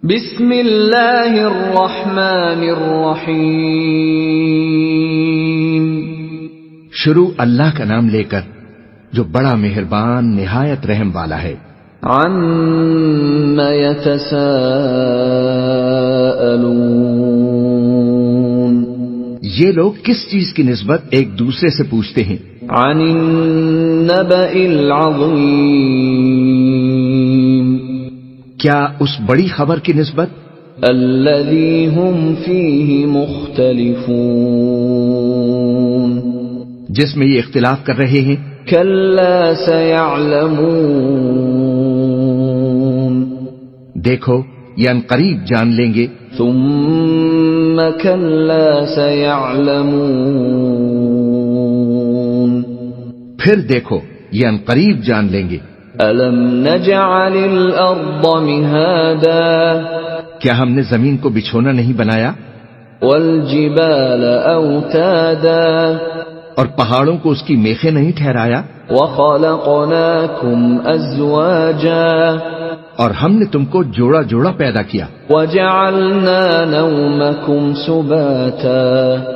بسم اللہ الرحمن الرحیم، شروع اللہ کا نام لے کر جو بڑا مہربان نہایت رحم والا ہے۔ عما یتساءلون، یہ لوگ کس چیز کی نسبت ایک دوسرے سے پوچھتے ہیں؟ عن النبأ العظیم، کیا اس بڑی خبر کی نسبت الذی هم فیہ مختلفون، جس میں یہ اختلاف کر رہے ہیں؟ کلا سیعلمون، دیکھو یہ عنقریب جان لیں گے۔ ثم کلا سیعلمون، پھر دیکھو یہ عنقریب جان لیں گے۔ الم نجعل الارض مہادا، کیا ہم نے زمین کو بچھونا نہیں بنایا؟ والجبال اوتادا، اور پہاڑوں کو اس کی میخیں نہیں ٹھہرایا؟ وخلقناکم ازواجا، اور ہم نے تم کو جوڑا جوڑا پیدا کیا، وجعلنا نومکم سباتا،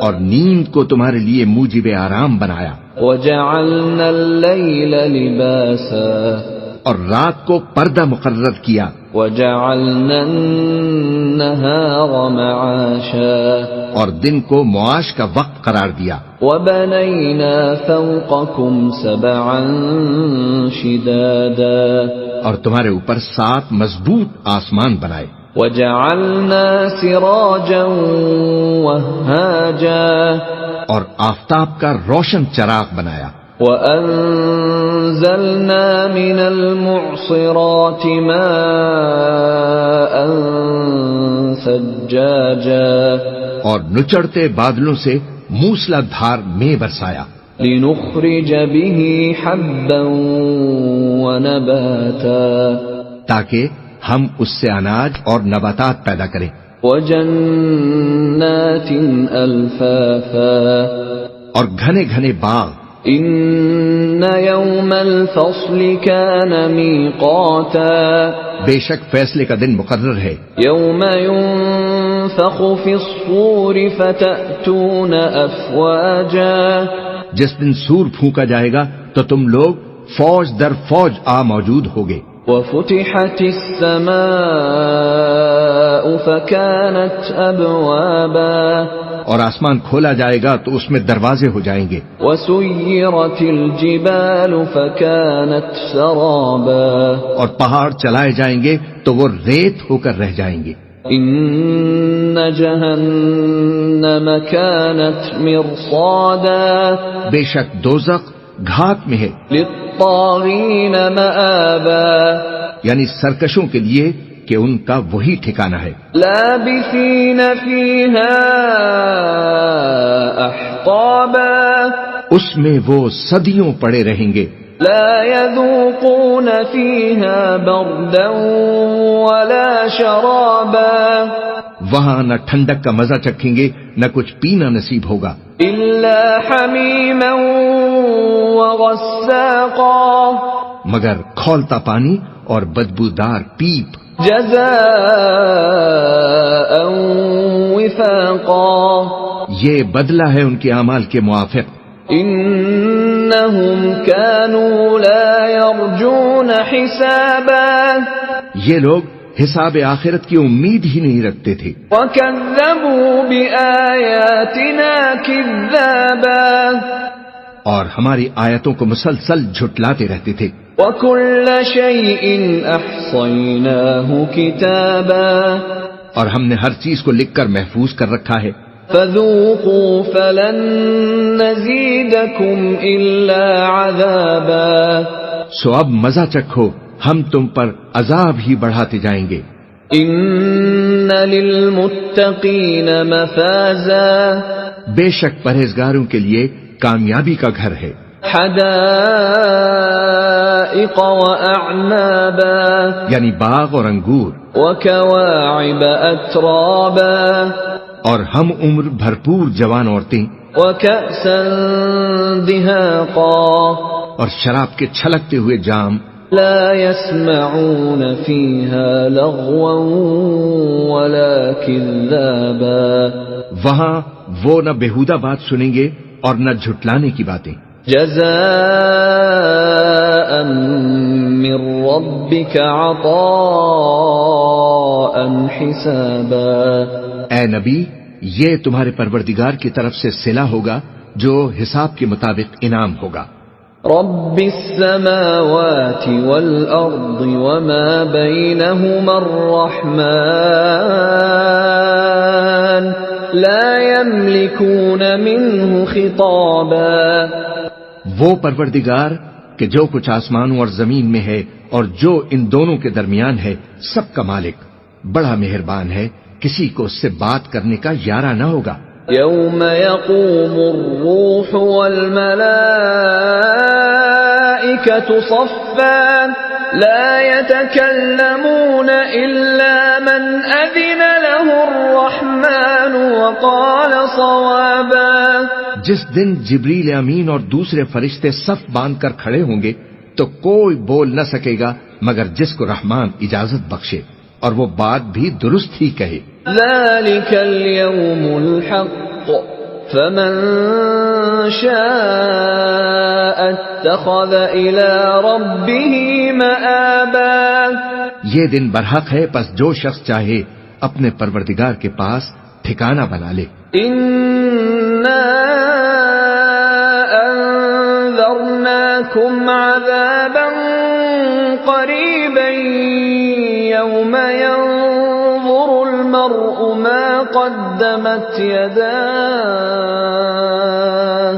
اور نیند کو تمہارے لیے موجب آرام بنایا، وجعلنا اللیل لباسا، اور رات کو پردہ مقرر کیا، وجعلنا النہار معاشا، اور دن کو معاش کا وقت قرار دیا، وبنینا فوقکم سبعا شدادا، اور تمہارے اوپر 7 مضبوط آسمان بنائے، وجعلنا سراجا وہاجا، اور آفتاب کا روشن چراغ بنایا، وَأَنزَلْنَا مِنَ الْمُعْصِرَاتِ مَاءً ثَجَّاجًا، اور نچڑتے بادلوں سے موسلا دھار میں برسایا، لِنُخْرِجَ بِهِ حَبًّا وَنَبَاتًا، تاکہ ہم اس سے اناج اور نباتات پیدا کریں، وَجَنَّاتٍ أَلْفَافًا، اور گھنے گھنے باغ۔ إِنَّ يَوْمَ الْفَصْلِ كَانَ مِيقَاتًا، بے شک فیصلے کا دن مقرر ہے، يَوْمَ يُنفَخُ فِي الصُّورِ فَتَأْتُونَ أَفْوَاجًا، جس دن سور پھونکا جائے گا تو تم لوگ فوج در فوج آ موجود ہوگے، وَفُتِحَتِ السَّمَاءُ فَكَانَتْ أَبْوَابًا، اور آسمان کھولا جائے گا تو اس میں دروازے ہو جائیں گے، وَسُيِّرَتِ الْجِبَالُ فَكَانَتْ سَرَابًا، اور پہاڑ چلائے جائیں گے تو وہ ریت ہو کر رہ جائیں گے۔ إِنَّ جَهَنَّمَ كَانَتْ مِرْصَادًا، بے شک دوزخ گھات میں ہے، لِلطَّاغِينَ مَآبًا، یعنی سرکشوں کے لیے کہ ان کا وہی ٹھکانہ ہے، لَابِثِينَ فِيهَا أَحْقَابًا، اس میں وہ صدیوں پڑے رہیں گے، لَا يَذُوقُونَ فِيهَا بَرْدًا وَلَا شَرَابًا، وہاں نہ ٹھنڈک کا مزہ چکھیں گے نہ کچھ پینا نصیب ہوگا، إِلَّا حَمِيمًا وَغَسَّاقًا، مگر کھولتا پانی اور بدبودار پیپ، جزاء وفاقا، یہ بدلہ ہے ان کے اعمال کے موافق۔ انہم كانوا لا يرجون حسابا، یہ لوگ حساب آخرت کی امید ہی نہیں رکھتے تھے، وكذبوا بآياتنا كذابا، اور ہماری آیتوں کو مسلسل جھٹلاتے رہتے تھے، وكل شيء احصيناه كتابا، اور ہم نے ہر چیز کو لکھ کر محفوظ کر رکھا ہے، فذوقوا فلن نزيدكم إلا عذابا، سو اب مزہ چکھو ہم تم پر عذاب ہی بڑھاتے جائیں گے۔ إن للمتقين مفازا، بے شک پرہیزگاروں کے لیے کامیابی کا گھر ہے، حدائق وأعنابا، یعنی باغ اور انگور، وكواعب أترابا، اور ہم عمر بھرپور جوان عورتیں، وكأسا دهاقا، اور شراب کے چھلکتے ہوئے جام، لا يسمعون فيها لغوا ولا كذابا وہاں وہ نہ بےہودہ بات سنیں گے اور نہ جھٹلانے کی باتیں. جزاء من ربك عطاء حسابا اے نبی، یہ تمہارے پروردگار کی طرف سے صلہ ہوگا جو حساب کے مطابق انعام ہوگا. رب السماوات والأرض وما بينهما الرحمن لا يملكون منه خطابا وہ پروردگار کہ جو کچھ آسمانوں اور زمین میں ہے اور جو ان دونوں کے درمیان ہے، سب کا مالک، بڑا مہربان ہے، کسی کو اس سے بات کرنے کا یارہ نہ ہوگا. يوم يقوم الروح والملائكة صفا لا يتكلمون إلا من أذن له الرحمن وقال صوابا. جس دن جبریل امین اور دوسرے فرشتے صف باندھ کر کھڑے ہوں گے تو کوئی بول نہ سکے گا مگر جس کو رحمان اجازت بخشے اور وہ بات بھی درست ہی کہے. ذلك اليوم الحق فمن شاء اتخذ إلى ربه مآبا. یہ دن برحق ہے، پس جو شخص چاہے اپنے پروردگار کے پاس ٹھکانہ بنا لے. إنا أنذرناكم عذابا قريبا يوم ينظر المرء ما قدمت يداه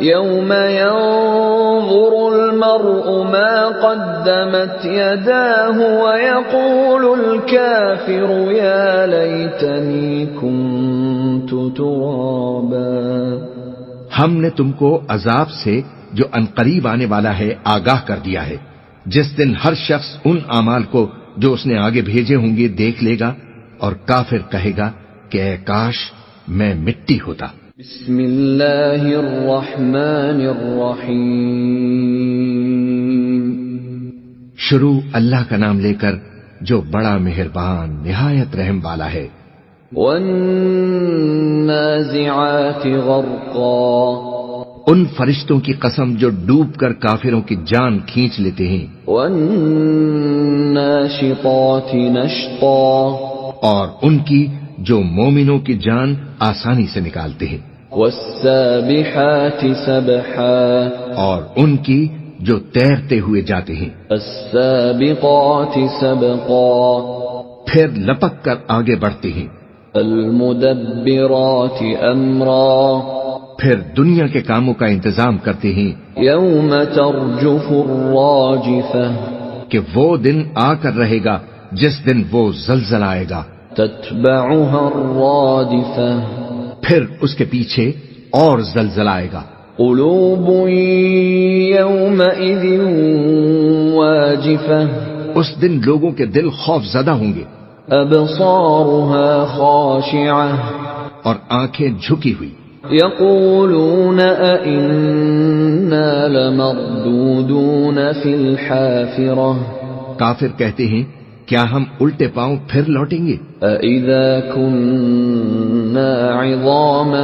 يوم ينظر المرء ما قدمت يداه ويقول الكافر يا ليتني كنت ترابا. ہم نے تم کو عذاب سے جو عنقریب آنے والا ہے آگاہ کر دیا ہے، جس دن ہر شخص ان اعمال کو جو اس نے آگے بھیجے ہوں گے دیکھ لے گا اور کافر کہے گا کہ اے کاش میں مٹی ہوتا. بسم اللہ الرحمن الرحیم. شروع اللہ کا نام لے کر جو بڑا مہربان نہایت رحم والا ہے. والنازعات غرقا. ان فرشتوں کی قسم جو ڈوب کر کافروں کی جان کھینچ لیتے ہیں. والناشطات نشطا. اور ان کی جو مومنوں کی جان آسانی سے نکالتے ہیں. والسابحات سبحا. اور ان کی جو تیرتے ہوئے جاتے ہیں. السابقات سبقا. پھر لپک کر آگے بڑھتے ہیں. المدبرات امرا. پھر دنیا کے کاموں کا انتظام کرتے ہیں. یوم ترجف الراجفہ. کہ وہ دن آ کر رہے گا جس دن وہ زلزلہ آئے گا. تتبعها الرادفہ. پھر اس کے پیچھے اور زلزلہ آئے گا. قلوب یومئذ واجفہ. اس دن لوگوں کے دل خوف زدہ ہوں گے. ابصارها خاشعہ. اور آنکھیں جھکی ہوئی. یقولون ائنا لمردودون فی الحافرہ. کافر کہتے ہیں کیا ہم الٹے پاؤں پھر لوٹیں گے. اذا كنا عظاما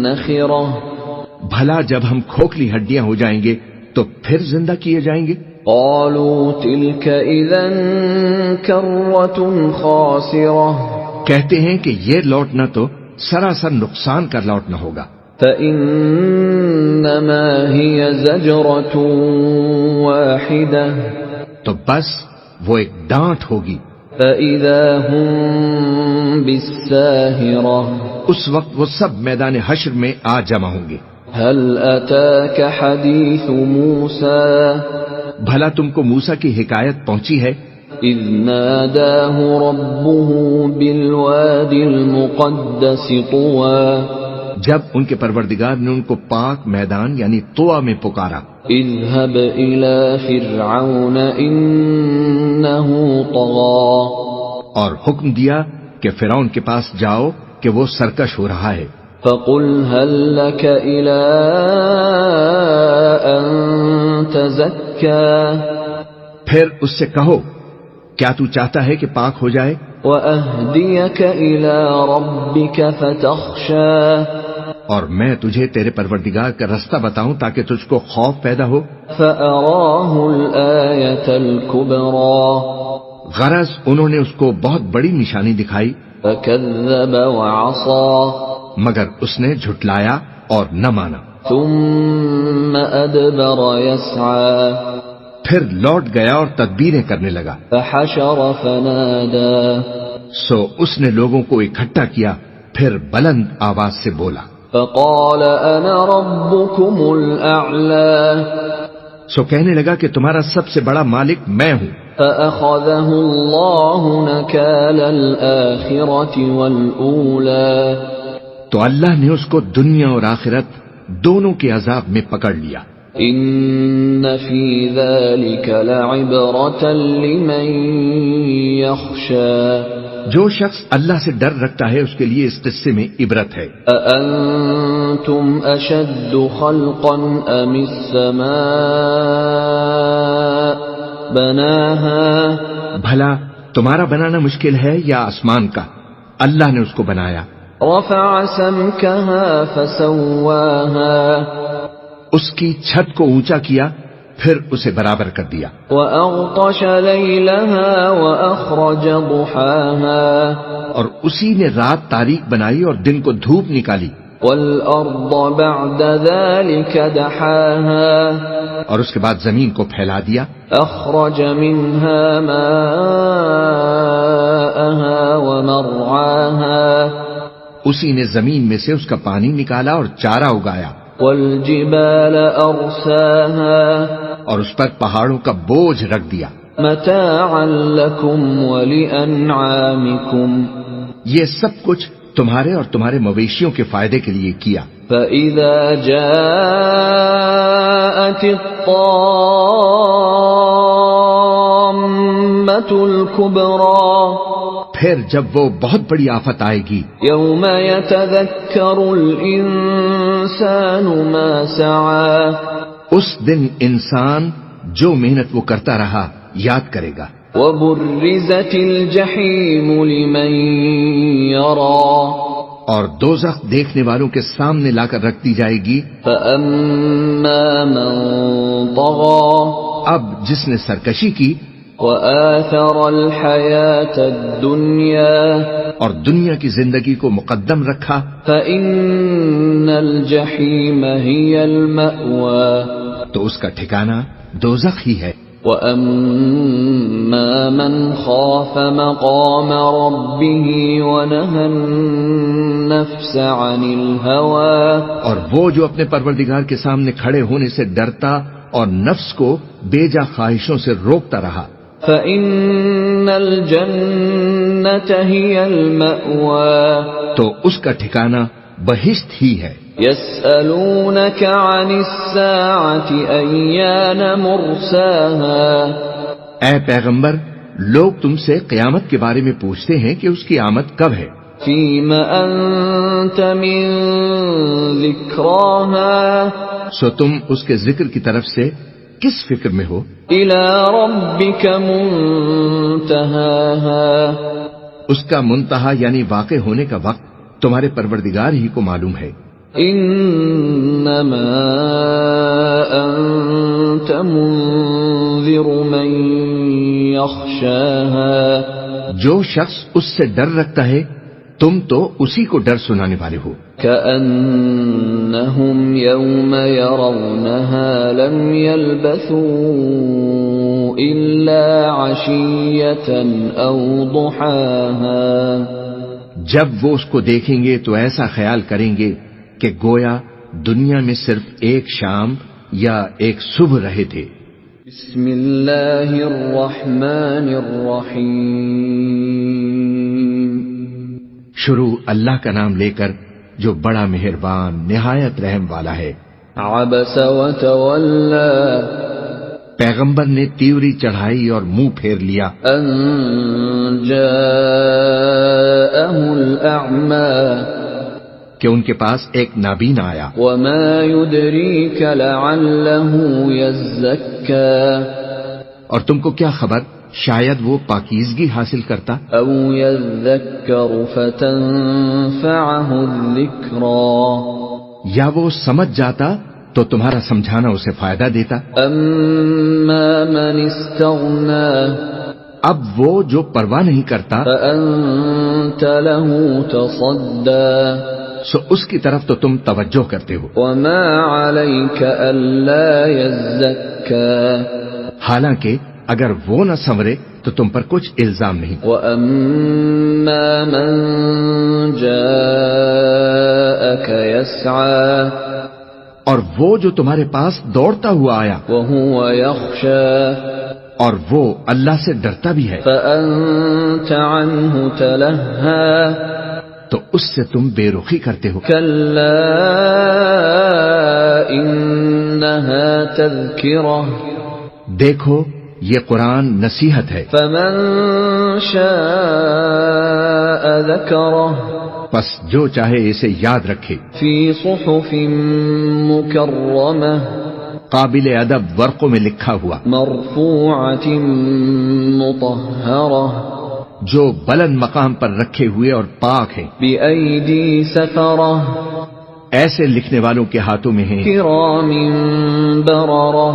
نخرہ. بھلا جب ہم کھوکھلی ہڈیاں ہو جائیں گے تو پھر زندہ کیے جائیں گے. قالوا تلك اذا کرۃ خاسرہ. کہتے ہیں کہ یہ لوٹنا تو سراسر نقصان کا لوٹنا ہوگا. فإنما هي زجرة واحدة. تو بس وہ ایک ڈانٹ ہوگی. فإذا هم بالساهرة. اس وقت وہ سب میدان حشر میں آ جمع ہوں گے. هل أتاك حديث موسى. بھلا تم کو موسیٰ کی حکایت پہنچی ہے. اذ ناداه ربه بالواد المقدس طوى. جب ان کے پروردگار نے ان کو پاک میدان یعنی طویٰ میں پکارا. اذهب الى فرعون انه طغى. اور حکم دیا کہ فرعون کے پاس جاؤ کہ وہ سرکش ہو رہا ہے. فقل هل لك الى ان تزكى. پھر اس سے کہو کیا تو چاہتا ہے کہ پاک ہو جائے وَأَهْدِيَكَ إِلَى رَبِّكَ فَتَخْشَى اور میں تجھے تیرے پروردگار کا رستہ بتاؤں تاکہ تجھ کو خوف پیدا ہو فَأَرَاهُ الْآيَةَ الْكُبْرَى غرض انہوں نے اس کو بہت بڑی نشانی دکھائی فَكَذَّبَ وَعَصَى مگر اس نے جھٹلایا اور نہ مانا ثُمَّ أَدْبَرَ يَسْعَى پھر لوٹ گیا اور تدبیریں کرنے لگا فَحَشَرَ فَنَادَى سو اس نے لوگوں کو اکٹھا کیا پھر بلند آواز سے بولا فَقَالَ أَنَا رَبُّكُمُ الْأَعْلَى سو کہنے لگا کہ تمہارا سب سے بڑا مالک میں ہوں فَأَخَذَهُ اللَّهُ نَكَالَ الْآخِرَةِ وَالْأُولَى تو اللہ نے اس کو دنیا اور آخرت دونوں کے عذاب میں پکڑ لیا إِنَّ فِي ذَلِكَ لَعِبْرَةً لِمَن يَخْشَى جو شخص اللہ سے ڈر رکھتا ہے اس کے لیے اس قصے میں عبرت ہے أَأَنتُمْ أَشَدُّ خَلْقًا أَمِ السَّمَاءُ بَنَاهَا بھلا تمہارا بنانا مشکل ہے یا آسمان کا اللہ نے اس کو بنایا رَفَعَ سَمْكَهَا فَسَوَّاهَا اس کی چھت کو اونچا کیا پھر اسے برابر کر دیا وَأَغْطَشَ لَيْلَهَا وَأَخْرَجَ ضُحَاهَا اور اسی نے رات تاریک بنائی اور دن کو دھوپ نکالی وَالْأَرْضَ بَعْدَ ذَلِكَ دَحَاهَا اور اس کے بعد زمین کو پھیلا دیا أَخْرَجَ مِنْهَا مَاءَهَا وَمَرْعَاهَا اسی نے زمین میں سے اس کا پانی نکالا اور چارہ اگایا وَالْجِبَالَ أَرْسَاهَا اور اس پر پہاڑوں کا بوجھ رکھ دیا مَتَاعًا لَكُمْ وَلِأَنْعَامِكُمْ یہ سب کچھ تمہارے اور تمہارے مویشیوں کے فائدے کے لیے کیا فَإِذَا جَاءَتِ الطَّامَّةُ الْكُبْرَى پھر جب وہ بہت بڑی آفت آئے گی يَوْمَ يَتَذَكَّرُ الْإِنسَانُ مَا سَعَى اس دن انسان جو محنت وہ کرتا رہا یاد کرے گا وَبُرِّزَتِ الْجَحِيمُ لِمَن يَرَى اور دوزخ دیکھنے والوں کے سامنے لا کر رکھ دی جائے گی فَأَمَّا مَن طَغَى اب جس نے سرکشی کی وَآثَرَ الْحَيَاةَ الدُّنْيَا اور دنیا کی زندگی کو مقدم رکھا فَإِنَّ الْجَحِيمَ هِيَ الْمَأْوَى تو اس کا ٹھکانہ دوزخ ہی ہے وَأَمَّا مَنْ خَافَ مَقَامَ رَبِّهِ وَنَهَى النَّفْسَ عَنِ الْهَوَى اور وہ جو اپنے پروردگار کے سامنے کھڑے ہونے سے ڈرتا اور نفس کو بے جا خواہشوں سے روکتا رہا فَإِنَّ الْجَنَّةَ هِيَ الْمَأْوَى تو اس کا ٹھکانہ بہشت ہی ہے يَسْأَلُونَكَ عَنِ السَّاعَةِ أَيَّانَ مُرْسَاهَا اے پیغمبر لوگ تم سے قیامت کے بارے میں پوچھتے ہیں کہ اس کی آمد کب ہے فِيمَ أَنْتَ مِنْ ذِكْرَاهَا سو تم اس کے ذکر کی طرف سے کس فکر میں ہو إِلَى رَبِّكَ مُنْتَهَاهَا اس کا منتہا یعنی واقع ہونے کا وقت تمہارے پروردگار ہی کو معلوم ہے إِنَّمَا أَنْتَ مُنْذِرُ مَنْ يَخْشَاهَا جو شخص اس سے ڈر رکھتا ہے تم تو اسی کو ڈر سنانے والے ہو كَأَنَّهُمْ يَوْمَ يَرَوْنَهَا لَمْ يَلْبَثُوا إِلَّا عَشِيَّةً أَوْ ضُحَاهَا جب وہ اس کو دیکھیں گے تو ایسا خیال کریں گے کہ گویا دنیا میں صرف ایک شام یا ایک صبح رہے تھے بسم اللہ الرحمن الرحیم شروع اللہ کا نام لے کر جو بڑا مہربان نہایت رحم والا ہے عبس وتولى پیغمبر نے تیوری چڑھائی اور منہ پھیر لیا ان جاءه الاعمى کہ ان کے پاس ایک نابینا آیا وما يدريك لعله يزكى اور تم کو کیا خبر شاید وہ پاکیزگی حاصل کرتا أو يذكر فتنفعه الذكرى یا وہ سمجھ جاتا تو تمہارا سمجھانا اسے فائدہ دیتا. أما من استغنى اب وہ جو پرواہ نہیں کرتا فأنت له تصدى سو اس کی طرف تو تم توجہ کرتے ہو. وما عليك ألا يزكى حالانکہ اگر وہ نہ سنورے تو تم پر کچھ الزام نہیں. وأما من جاءك يسعى اور وہ جو تمہارے پاس دوڑتا ہوا آیا وهو يخشى اور وہ اللہ سے ڈرتا بھی ہے فأنت عنه تلهى تو اس سے تم بے رخی کرتے ہو. كلا إنها تذكرة دیکھو یہ قرآن نصیحت ہے. فمن شاء ذكره پس جو چاہے اسے یاد رکھے. في صحف مكرمة قابل ادب ورقوں میں لکھا ہوا مرفوعة مطهرة جو بلند مقام پر رکھے ہوئے اور پاک ہیں. بأيدي سفرة ایسے لکھنے والوں کے ہاتھوں میں ہیں كرام بررة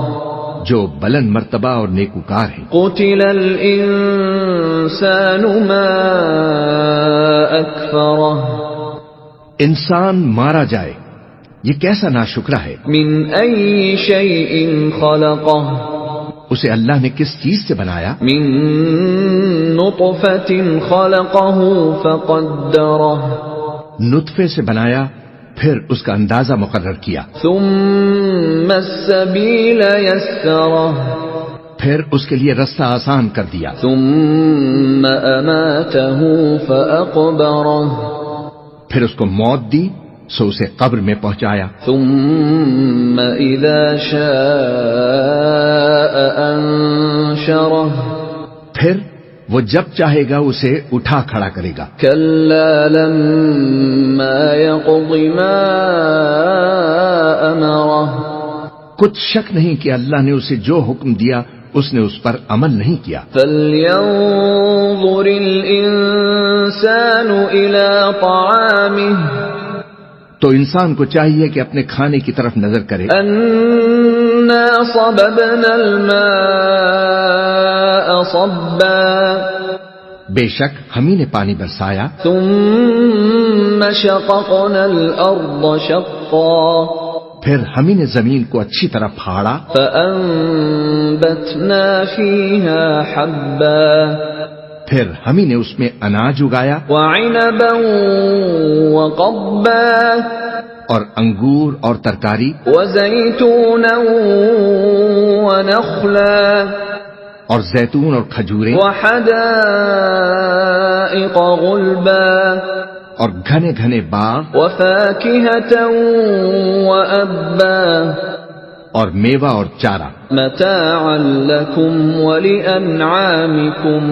جو بلند مرتبہ اور نیکوکار ہیں. قتل الإنسان ما أكفره انسان مارا جائے یہ کیسا ناشکرا ہے. من أي شيء خلقه اسے اللہ نے کس چیز سے بنایا؟ من نطفة خلقه فقدره نطفے سے بنایا پھر اس کا اندازہ مقرر کیا. ثم السبيل يسره پھر اس کے لیے رستہ آسان کر دیا. ثم أماته فأقبره پھر اس کو موت دی سو اسے قبر میں پہنچایا. ثم إذا شاء أنشره پھر وہ جب چاہے گا اسے اٹھا کھڑا کرے گا. كلا لما يقض ما أمره کچھ شک نہیں کہ اللہ نے اسے جو حکم دیا اس نے اس پر عمل نہیں کیا. فلينظر الإنسان إلى طعامه تو انسان کو چاہیے کہ اپنے کھانے کی طرف نظر کرے. أنا صببنا الماء صبا بے شک ہم ہی نے پانی برسایا. ثم شققنا الأرض شقا پھر ہم ہی نے زمین کو اچھی طرح پھاڑا. فأنبتنا فيها حبا پھر ہم ہی نے اس میں اناج اگایا وعنبا وقبا اور انگور اور ترکاری وزيتونا ونخلا اور زیتون اور کھجوریں وحدائق غلبا اور گھنے گھنے باغ وفاكهة وأبا اور میوہ اور چارہ. متاعا لكم ولأنعامكم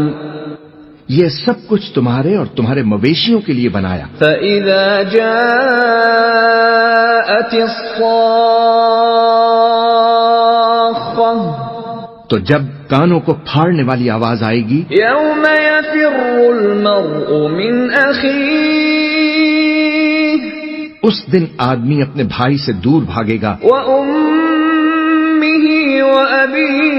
یہ سب کچھ تمہارے اور تمہارے مویشیوں کے لیے بنایا. فإذا جاءت الصاخة تو جب کانوں کو پھاڑنے والی آواز آئے گی يوم يفر المرء من أخيه اس دن آدمی اپنے بھائی سے دور بھاگے گا وأمه وأبيه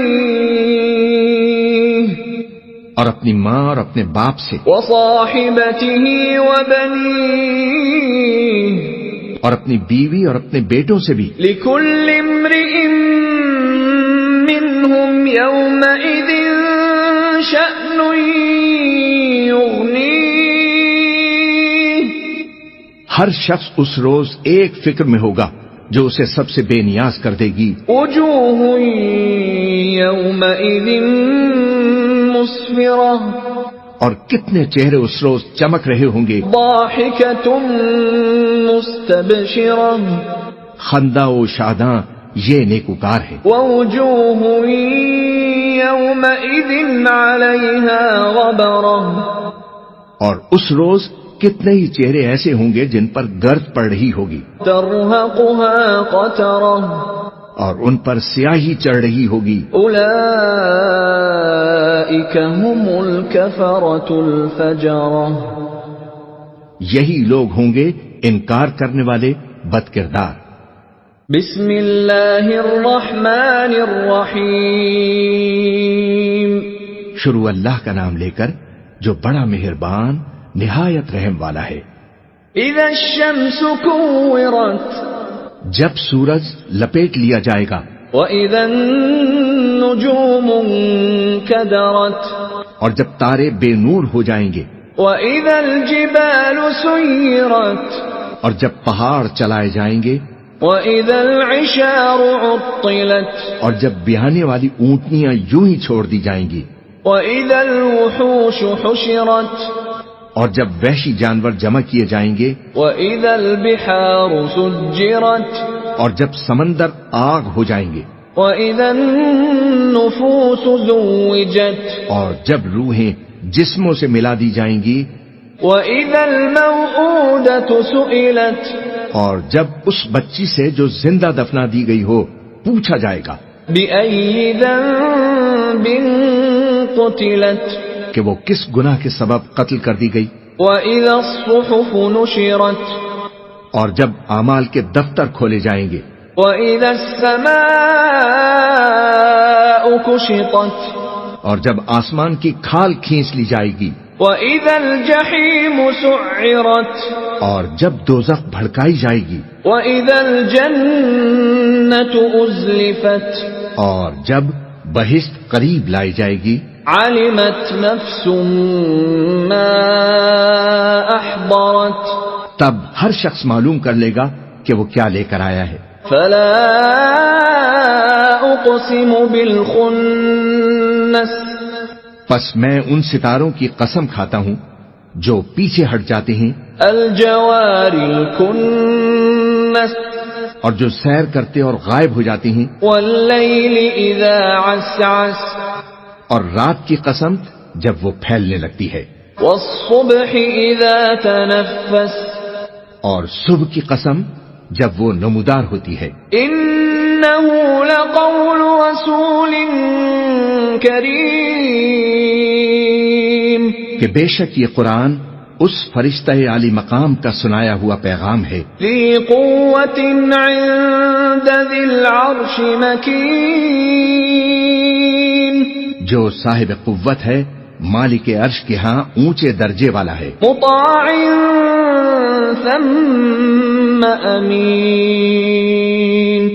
اور اپنی ماں اور اپنے باپ سے وصاحبته وبنيه اور اپنی بیوی اور اپنے بیٹوں سے بھی. لكل امرئ منهم يومئذ شأن يغنيه ہر شخص اس روز ایک فکر میں ہوگا جو اسے سب سے بے نیاز کر دے گی. وجوه يومئذ مسفرة اور کتنے چہرے اس روز چمک رہے ہوں گے. ضاحكة مستبشرة خندہ و شاداں یہ نیکوکار ہے. ووجوه يومئذ عليها غبرة اور اس روز کتنے ہی چہرے ایسے ہوں گے جن پر گرد پڑ رہی ہوگی. ترهقها قترة اور ان پر سیاہی چڑھ رہی ہوگی. أولئك هم الكفرة الفجرة. یہی لوگ ہوں گے انکار کرنے والے بد کردار. بسم اللہ الرحمن الرحیم. شروع اللہ کا نام لے کر جو بڑا مہربان نہایت رحم والا ہے. اذا الشمس كورت. جب سورج لپیٹ لیا جائے گا. وَإِذَا النُّجُومُ انكدرت. اور جب تارے بے نور ہو جائیں گے. وَإِذَا الْجِبَالُ سُيِّرَتْ. اور جب پہاڑ چلائے جائیں گے. وَإِذَا الْعِشَارُ عُطِّلَتْ. اور جب بیانے والی اونٹنیاں یوں ہی چھوڑ دی جائیں گی. وَإِذَا الْوُحُوشُ حُشِرَتْ. اور جب وحشی جانور جمع کیے جائیں گے. وَإِذَا الْبِحَارُ سُجِّرَتْ. اور جب سمندر آگ ہو جائیں گے. وَإِذَا النُّفُوسُ زُوِّجَتْ. اور جب روحیں جسموں سے ملا دی جائیں گی. وَإِذَا الْمَوْءُودَةُ سُئِلَتْ. اور جب اس بچی سے جو زندہ دفنا دی گئی ہو پوچھا جائے گا. بِأَيِّ ذَنبٍ قُتِلَتْ. کہ وہ کس گناہ کے سبب قتل کر دی گئی. وَإِذَا الصُّحُفُ نُشِرَتْ. اور جب اعمال کے دفتر کھولے جائیں گے. وَإِذَا السَّمَاءُ كُشِطَتْ. اور جب آسمان کی کھال کھینچ لی جائے گی. وَإِذَا الْجَحِيمُ سُعِّرَتْ. اور جب دوزخ بھڑکائی جائے گی. وَإِذَا الْجَنَّةُ أُزْلِفَتْ. اور جب بہشت قریب لائی جائے گی. عَلِمَتْ نَفْسٌ مَّا أَحْضَرَتْ. تب ہر شخص معلوم کر لے گا کہ وہ کیا لے کر آیا ہے. فَلَا أُقْسِمُ بِالْخُنَّسِ. پس میں ان ستاروں کی قسم کھاتا ہوں جو پیچھے ہٹ جاتے ہیں. الْجَوَارِ الْكُنَّسِ. اور جو سیر کرتے اور غائب ہو جاتے ہیں. وَاللَّيْلِ إِذَا عَسْعَسَ. اور رات کی قسم جب وہ پھیلنے لگتی ہے. وَالصُّبْحِ إِذَا تَنَفَّسَ. اور صبح کی قسم جب وہ نمودار ہوتی ہے. إِنَّهُ لَقَوْلُ رَسُولٍ كَرِيمٍ. کہ بے شک یہ قرآن اس فرشتہ عالی مقام کا سنایا ہوا پیغام ہے. ذِي قُوَّةٍ عِندَ ذِي الْعَرْشِ مَكِينٍ. جو صاحب قوت ہے مالک عرش کے ہاں اونچے درجے والا ہے. مطاع ثم امین.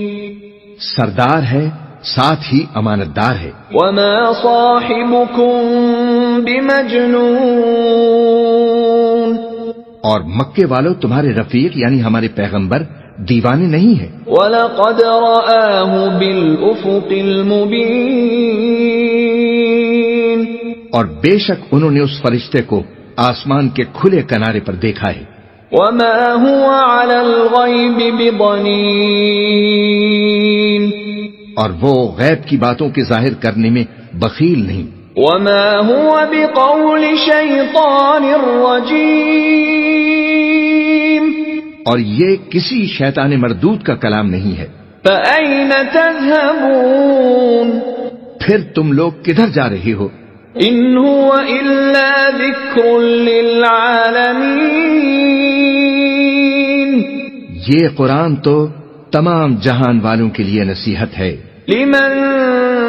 سردار ہے ساتھ ہی امانت دار ہے. وما صاحبكم بمجنون. اور مکے والوں تمہارے رفیق یعنی ہمارے پیغمبر دیوانے نہیں ہے. وَلَقَدْ رَآهُ بِالْأُفُقِ الْمُبِينِ. اور بے شک انہوں نے اس فرشتے کو آسمان کے کھلے کنارے پر دیکھا ہے. وَمَا هُوَ عَلَى الْغَيْبِ بِضَنِينٍ. اور وہ غیب کی باتوں کے ظاہر کرنے میں بخیل نہیں. وَمَا هُوَ بِقَوْلِ شَيْطَانٍ رَجِيمٍ. اور یہ کسی شیطان مردود کا کلام نہیں ہے. فَأَيْنَ تَذْهَبُونَ. پھر تم لوگ کدھر جا رہے ہو؟ إِنْ هُوَ إِلَّا ذِكْرٌ لِّلْعَالَمِينَ. یہ قرآن تو تمام جہان والوں کے لیے نصیحت ہے. لِمَن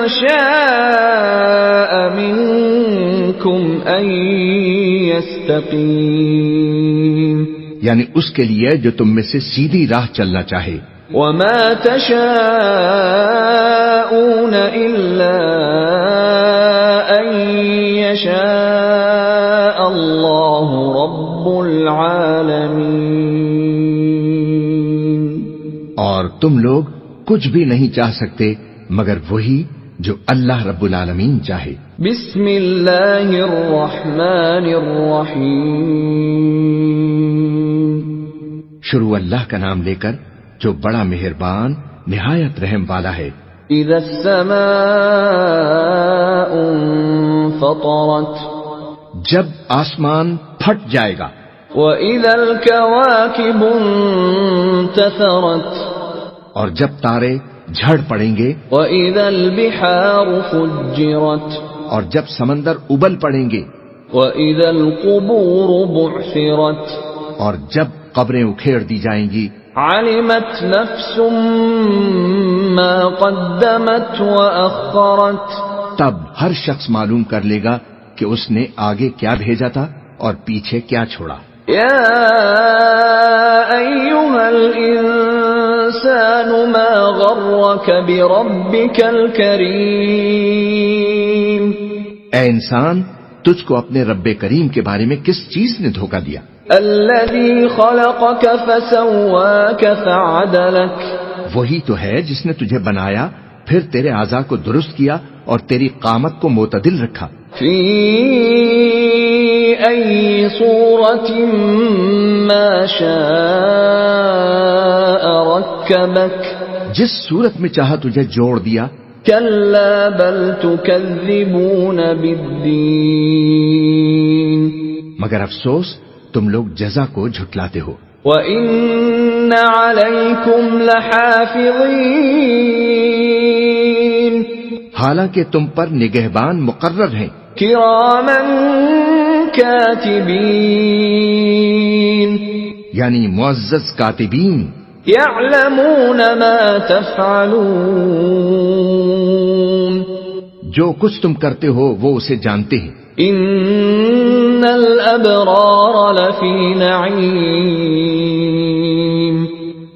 شَاءَ مِنكُمْ أَن يَسْتَقِيمَ. یعنی اس کے لیے جو تم میں سے سیدھی راہ چلنا چاہے. وَمَا تَشَاءُونَ إِلَّا أَن يَشَاءَ اللَّهُ رَبُّ الْعَالَمِينَ. اور تم لوگ کچھ بھی نہیں چاہ سکتے مگر وہی جو اللہ رب العالمین چاہے. بسم اللہ الرحمن الرحیم. شروع اللہ کا نام لے کر جو بڑا مہربان نہایت رحم والا ہے. اذا السماء انفطرت. جب آسمان پھٹ جائے گا. واذا الكواكب انتثرت. اور جب تارے جھڑ پڑیں گے، وَإِذَا الْبِحَارُ فُجِّرَتْ اور جب سمندر ابل پڑیں گے، وَإِذَا الْقُبُورُ بُعْثِرَتْ اور جب قبریں اکھیڑ دی جائیں گی، عَلِمَتْ نَفْسٌ مَّا قَدَّمَتْ وَأَخَّرَتْ تب ہر شخص معلوم کر لے گا کہ اس نے آگے کیا بھیجا تھا اور پیچھے کیا چھوڑا۔ يَا أَيُّهَا الْإِنسَانُ مَا غَرَّكَ بِرَبِّكَ الْكَرِيمِ اے انسان، تجھ کو اپنے رب کریم کے بارے میں کس چیز نے دھوکہ دیا؟ الَّذِي خَلَقَكَ فَسَوَّاكَ فَعَدَلَكَ وہی تو ہے جس نے تجھے بنایا، پھر تیرے اعضاء کو درست کیا اور تیری قامت کو معتدل رکھا۔ فِي أَيِّ صُورَةٍ مَّا شَاءَ رَكَّبَكَ جس صورت میں چاہا تجھے جوڑ دیا۔ كَلَّا بَلْ تُكَذِّبُونَ بِالدِّينِ مگر افسوس تم لوگ جزا کو جھٹلاتے ہو۔ وَإِنَّ عَلَيْكُمْ لَحَافِظِينَ حالانکہ تم پر نگہبان مقرر ہیں، كِرَامًا كَاتِبِينَ یعنی معزز کاتبین، يَعْلَمُونَ مَا تَفْعَلُونَ جو کچھ تم کرتے ہو وہ اسے جانتے ہیں۔ إِنَّ الْأَبْرَارَ لَفِي نَعِيمٍ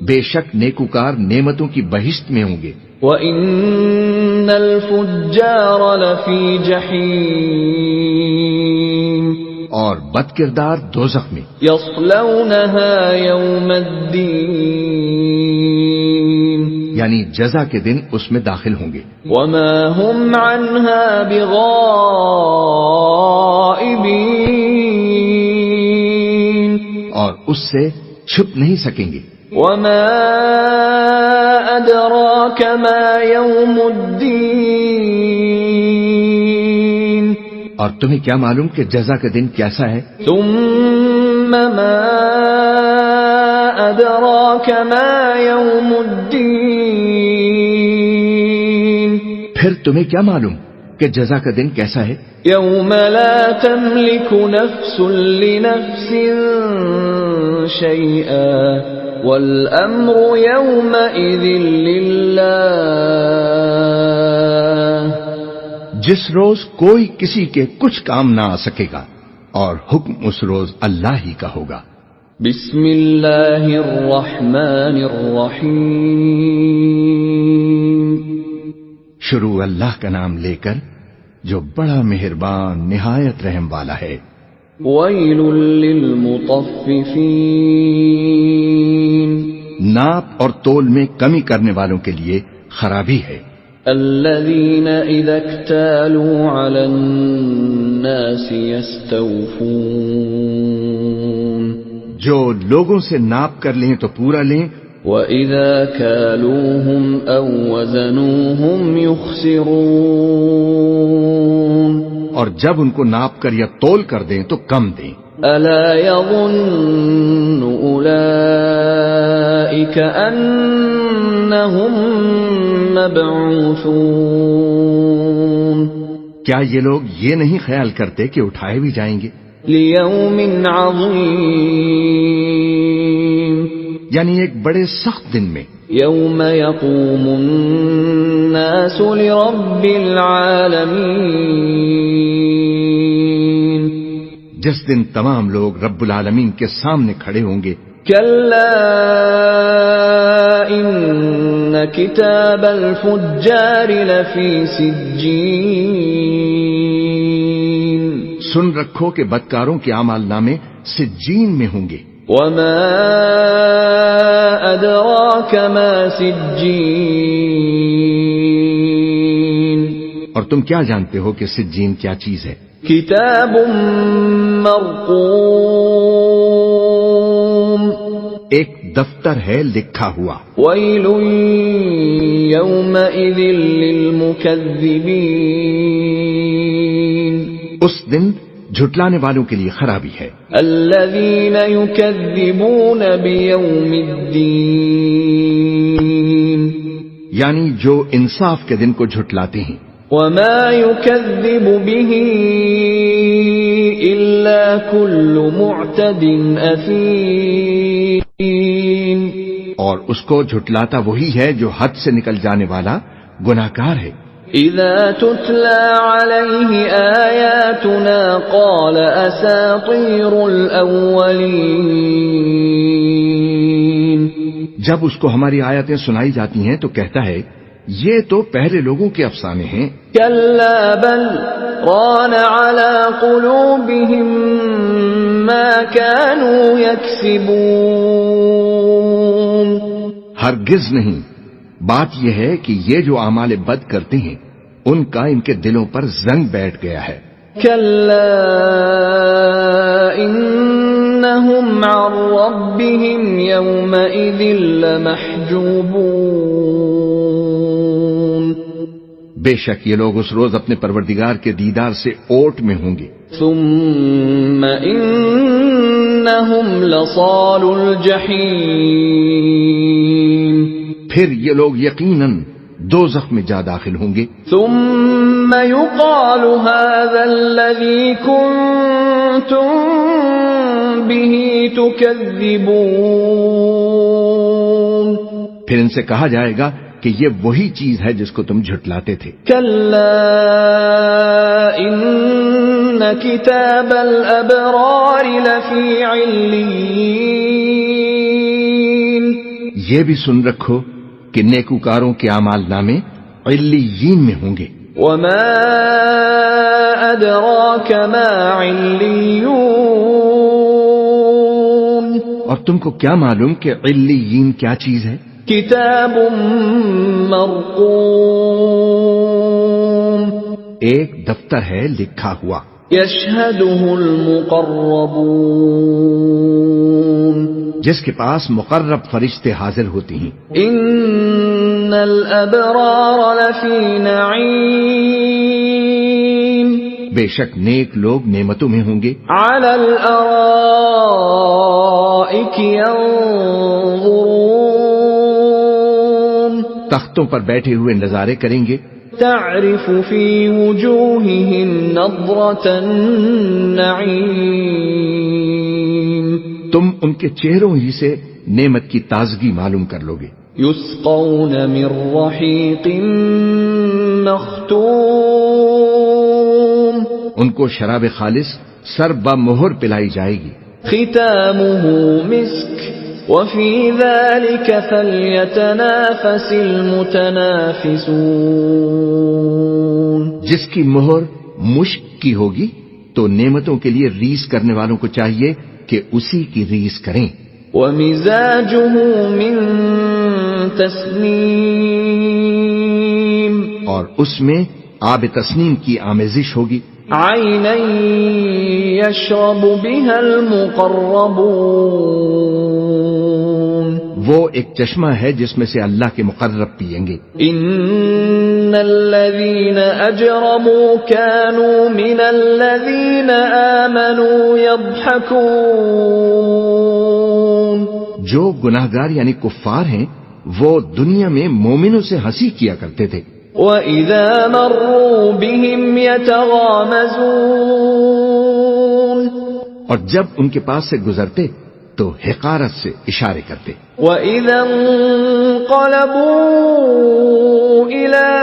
بے شک نیکوکار نعمتوں کی بہشت میں ہوں گے، وَإِنَّ الْفُجَّارَ لَفِي جَحِيمٍ اور بد کردار دوزخ میں۔ يَصْلَوْنَهَا يَوْمَ الدِّينِ یعنی جزا کے دن اس میں داخل ہوں گے۔ وَمَا هُمْ عَنْهَا بِغَائِبِينَ اور اس سے چھپ نہیں سکیں گے۔ وَمَا أَدْرَاكَ مَا يَوْمُ الدِّينِ اور تمہیں کیا معلوم کہ جزا کا دن کیسا ہے؟ ثُمَّ مَا أَدْرَاكَ مَا يَوْمُ الدِّينِ پھر تمہیں کیا معلوم کہ جزا کا دن کیسا ہے؟ يَوْمَ لَا تَمْلِكُ نَفْسٌ لِنَفْسٍ شَيْئًا وَالْأَمْرُ يَوْمَئِذٍ لِلَّهِ جس روز کوئی کسی کے کچھ کام نہ آ سکے گا اور حکم اس روز اللہ ہی کا ہوگا۔ بسم اللہ الرحمن الرحیم شروع اللہ کا نام لے کر جو بڑا مہربان نہایت رحم والا ہے۔ ویل للمطففین ناپ اور تول میں کمی کرنے والوں کے لیے خرابی ہے۔ الذین اذا اکتالوا علی الناس یستوفون جو لوگوں سے ناپ کر لیں تو پورا لیں، وَإِذَا كَالُوهُمْ أَوْ وَزَنُوهُمْ يُخْسِرُونَ اور جب ان کو ناپ کر یا تول کر دیں تو کم دیں۔ أَلَا يَظُنُّ أُولَئِكَ أَنَّهُمْ مَبْعُوثُونَ کیا یہ لوگ یہ نہیں خیال کرتے کہ اٹھائے بھی جائیں گے؟ لِيَوْمٍ عَظِيمٍ یعنی ایک بڑے سخت دن میں، یوم یقوم الناس لرب العالمین جس دن تمام لوگ رب العالمین کے سامنے کھڑے ہوں گے۔ کلا ان کتاب الفجار لفی سجین سن رکھو کہ بدکاروں کے اعمال نامے سجین میں ہوں گے۔ وما ادراک ما سجین اور تم کیا جانتے ہو کہ سجین کیا چیز ہے؟ کتاب مرقوم ایک دفتر ہے لکھا ہوا۔ ویل یومئذ للمکذبین اس دن جھٹلانے والوں کے لیے خرابی ہے۔ الذین یکذبون بیوم الدین یعنی جو انصاف کے دن کو جھٹلاتے ہیں. وما يكذب به إلا كل معتد أثيم. اور اس کو جھٹلاتا وہی ہے جو حد سے نکل جانے والا گناہگار ہے. إذا تتلى عليه آياتنا قال أساطير الأولين. جب اس کو ہماری آیتیں سنائی جاتی ہیں تو کہتا ہے یہ تو پہلے لوگوں کے افسانے ہیں. كلا بل ران على قلوبهم ما كانوا يكسبون. ہرگز نہیں، بات یہ ہے کہ یہ جو اعمال بد کرتے ہیں ان کا ان کے دلوں پر زنگ بیٹھ گیا ہے. كلا إنهم عن ربهم يومئذ لمحجوبون. بے شک یہ لوگ اس روز اپنے پروردگار کے دیدار سے اوٹ میں ہوں گے. ثم إنهم لصال الجحيم. پھر یہ لوگ یقیناً دوزخ میں جا داخل ہوں گے. ثم يقال هذا الذي كنتم به تكذبون. پھر ان سے کہا جائے گا کہ یہ وہی چیز ہے جس کو تم جھٹلاتے تھے. كلا إن كتاب الأبرار لفي عليين. یہ بھی سن رکھو کہ نیکوکاروں کے اعمال نامے علیین میں ہوں گے. وما أدراك ما عليون. اور تم کو کیا معلوم کہ علیین کیا چیز ہے؟ كتاب مرقوم. ایک دفتر ہے لکھا ہوا. يشهده المقربون. جس کے پاس مقرب فرشتے حاضر ہوتی ہیں. إن الأبرار لفي نعيم. بے شک نیک لوگ نعمتوں میں ہوں گے. على الأرائك ينظرون. تختوں پر بیٹھے ہوئے نظارے کریں گے. تعرف في وجوههم نضرة النعيم. تم ان کے چہروں ہی سے نعمت کی تازگی معلوم کر لو گے. يسقون من رحيق مختوم. ان کو شراب خالص سر بمہر پلائی جائے گی. ختامه مسك وفي ذلك فليتنافس المتنافسون. جس کی مہر مشک کی ہوگی تو نعمتوں کے لیے ریس کرنے والوں کو چاہیے کہ اسی کی ریس کریں. ومزاجه من تسنیم. اور اس میں آب تسنیم کی آمیزش ہوگی. عینا یشرب بها المقربون. وہ ایک چشمہ ہے جس میں سے اللہ کے مقرب پئیں گے. ان الذين اجرموا كانوا من الذين آمنوا يضحكون. جو گناہگار یعنی کفار ہیں وہ دنیا میں مومنوں سے ہنسی کیا کرتے تھے. وَإِذَا مَرُّوا بِهِمْ يَتَغَامَزُونَ. اور جب ان کے پاس سے گزرتے تو حقارت سے اشارے کرتے. وَإِذَا انقلبوا إِلَىٰ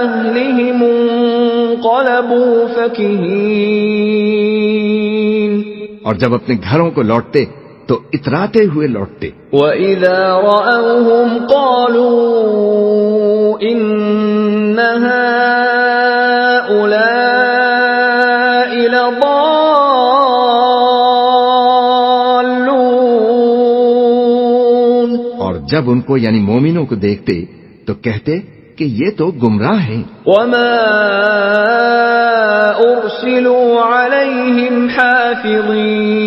أَهْلِهِمْ انقلبوا فَكِهِينَ. اور جب اپنے گھروں کو لوٹتے تو اتراتے ہوئے لوٹتے. وَإِذَا رَأَوْهُمْ قَالُوا إِنَّ هَٰؤُلَاءِ لَضَالُّونَ. اور جب ان کو یعنی مومنوں کو دیکھتے تو کہتے کہ یہ تو گمراہ ہیں. وَمَا أُرْسِلُوا عَلَيْهِمْ حَافِظِينَ.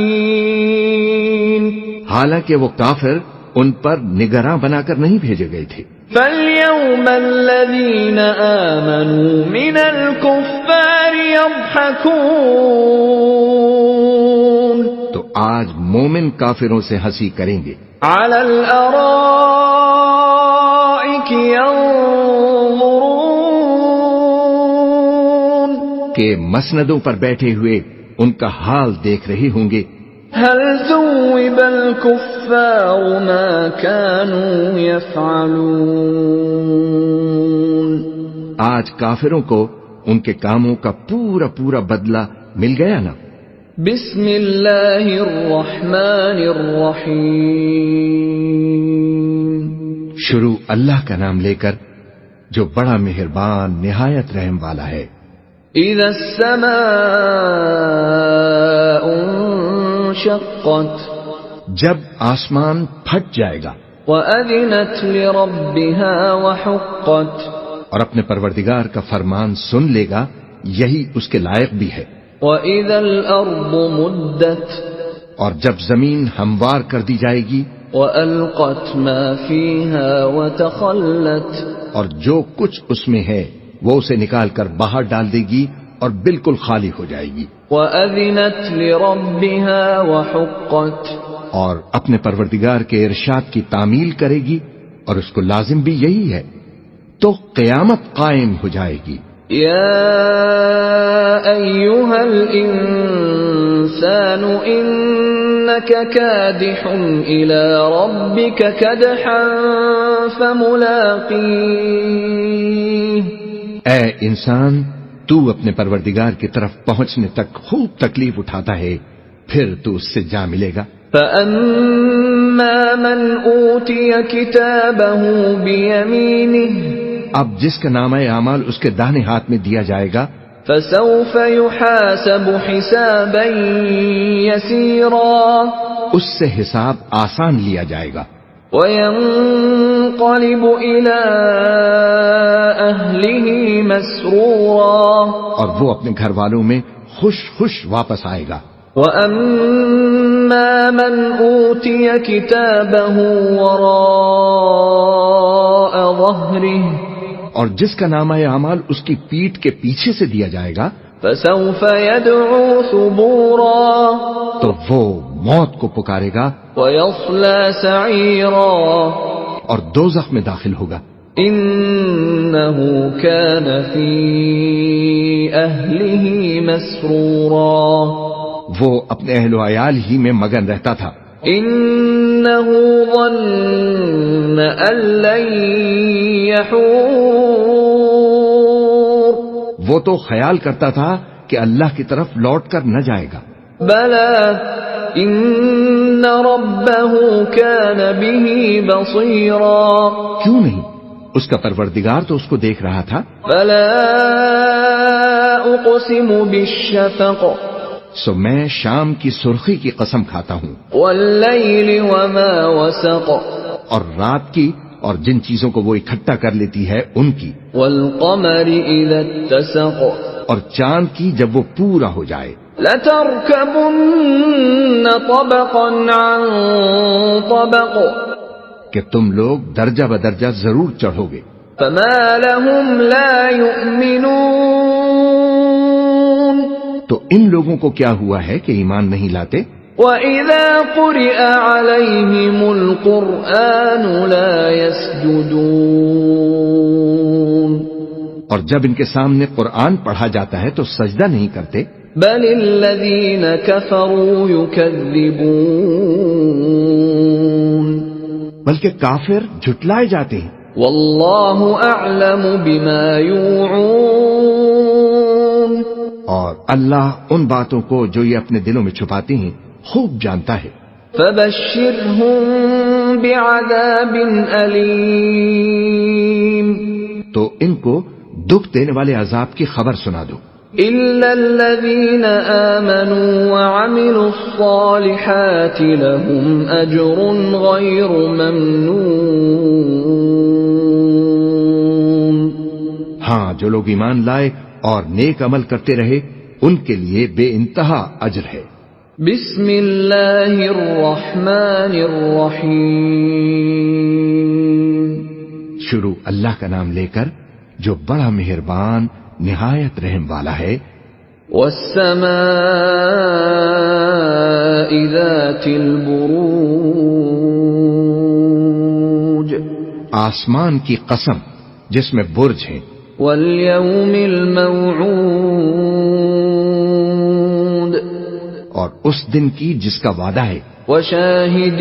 حالانکہ وہ کافر ان پر نگراں بنا کر نہیں بھیجے گئے تھے. فَالْيَوْمَ الَّذِينَ آمَنُوا مِنَ الْكُفَّارِ يَضْحَكُونَ. تو آج مومن کافروں سے ہنسی کریں گے. عَلَى الْأَرَائِكِ الْأَرَائِكِ يَنظُرُونَ کہ مسندوں پر بیٹھے ہوئے ان کا حال دیکھ رہے ہوں گے. هل ثوب الكفار ما كانوا يفعلون. آج کافروں کو ان کے کاموں کا پورا پورا بدلہ مل گیا نا. بسم اللہ الرحمن الرحیم. شروع اللہ کا نام لے کر جو بڑا مہربان نہایت رحم والا ہے. اذا السماء انشقت. جب آسمان پھٹ جائے گا. وَأَذِنَتْ لِرَبِّهَا وَحُقَّتْ. اور اپنے پروردگار کا فرمان سن لے گا، یہی اس کے لائق بھی ہے. وَإِذَا الْأَرْضُ مُدَّتْ. اور جب زمین ہموار کر دی جائے گی. وَأَلْقَتْ مَا فِيهَا وَتَخَلَّتْ. اور جو کچھ اس میں ہے وہ اسے نکال کر باہر ڈال دے گی اور بالکل خالی ہو جائے گی. وَأَذِنَتْ لِرَبِّهَا وَحُقَّتْ. اور اپنے پروردگار کے ارشاد کی تعمیل کرے گی اور اس کو لازم بھی یہی ہے، تو قیامت قائم ہو جائے گی. یا ایھا الانسان انک کادح الی ربک کدحا فملاقیہ. اے انسان، تو اپنے پروردگار کی طرف پہنچنے تک خوب تکلیف اٹھاتا ہے، پھر تو اس سے جا ملے گا. فَأَمَّا مَنْ أُوتِيَ كِتَابَهُ بِيَمِينِهِ. اب جس کا نامہ اعمال اس کے داہنے ہاتھ میں دیا جائے گا. فَسَوْفَ يُحَاسَبُ حِسَابًا يَسِيرًا. اس سے حساب آسان لیا جائے گا. وَيَنْقَلِبُ إِلَىٰ أَهْلِهِ مَسْرُورًا. اور وہ اپنے گھر والوں میں خوش خوش واپس آئے گا. وَأَمَّا مَنْ أُوتِيَ كِتَابَهُ وَرَاءَ ظَهْرِهِ. اور جس کا نامہ اعمال اس کی پیٹھ کے پیچھے سے دیا جائے گا. فَسَوْفَ يَدْعُو ثُبُورًا. تو وہ موت کو پکارے گا. وَيَصْلَى سَعِيرًا. اور دوزخ میں داخل ہوگا. إِنَّهُ كَانَ فِي أَهْلِهِ مَسْرُورًا. وہ اپنے اہل و عیال ہی میں مگن رہتا تھا. إِنَّهُ ظَنَّ أَن لَّن يَحُورَ. وہ تو خیال کرتا تھا کہ اللہ کی طرف لوٹ کر نہ جائے گا. بَلَى إِنَّ رَبَّهُ كَانَ بِهِ بَصِيرًا. کیوں نہیں، اس کا پروردگار تو اس کو دیکھ رہا تھا. فَلَا أُقْسِمُ بِالشَّفَقِ. سو میں شام کی سرخی کی قسم کھاتا ہوں. وَاللَّيْلِ وَمَا وَسَقَ. اور رات کی اور جن چیزوں کو وہ اکٹھا کر لیتی ہے ان کی. وَالْقَمَرِ إِذَا اتَّسَقَ. اور چاند کی جب وہ پورا ہو جائے. لَتَرْكَبُنَّ طَبَقًا عَن طَبَقٍ. کہ تم لوگ درجہ بدرجہ ضرور چڑھو گے. فَمَا لَهُمْ لَا يُؤْمِنُونَ. تو ان لوگوں کو کیا ہوا ہے کہ ایمان نہیں لاتے؟ وَإِذَا قُرِئَ عَلَيْهِمُ الْقُرْآنُ لَا يَسْجُدُونَ. اور جب ان کے سامنے قرآن پڑھا جاتا ہے تو سجدہ نہیں کرتے. بَلِ الَّذِينَ كَفَرُوا يُكَذِّبُونَ. بلکہ کافر جھٹلائے جاتے ہیں. وَاللَّهُ أَعْلَمُ بِمَا يُوعُونَ. اور اللہ ان باتوں کو جو یہ اپنے دلوں میں چھپاتے ہیں خوب جانتا ہے. فَبَشِّرْهُم بِعَذَابٍ أَلِيمٍ. تو ان کو دکھ دینے والے عذاب کی خبر سنا دو. إِلَّا الَّذِينَ آمَنُوا وَعَمِلُوا الصَّالِحَاتِ لَهُمْ أَجْرٌ غَيْرُ مَمْنُونٍ. ہاں، جو لوگ ایمان لائے اور نیک عمل کرتے رہے ان کے لیے بے انتہا اجر ہے. بسم اللہ الرحمن الرحیم. شروع اللہ کا نام لے کر جو بڑا مہربان نہایت رحم والا ہے. والسماء ذات البروج. آسمان کی قسم جس میں برج ہیں، واليوم الموعود، اور اس دن کی جس کا وعدہ ہے، وشاهد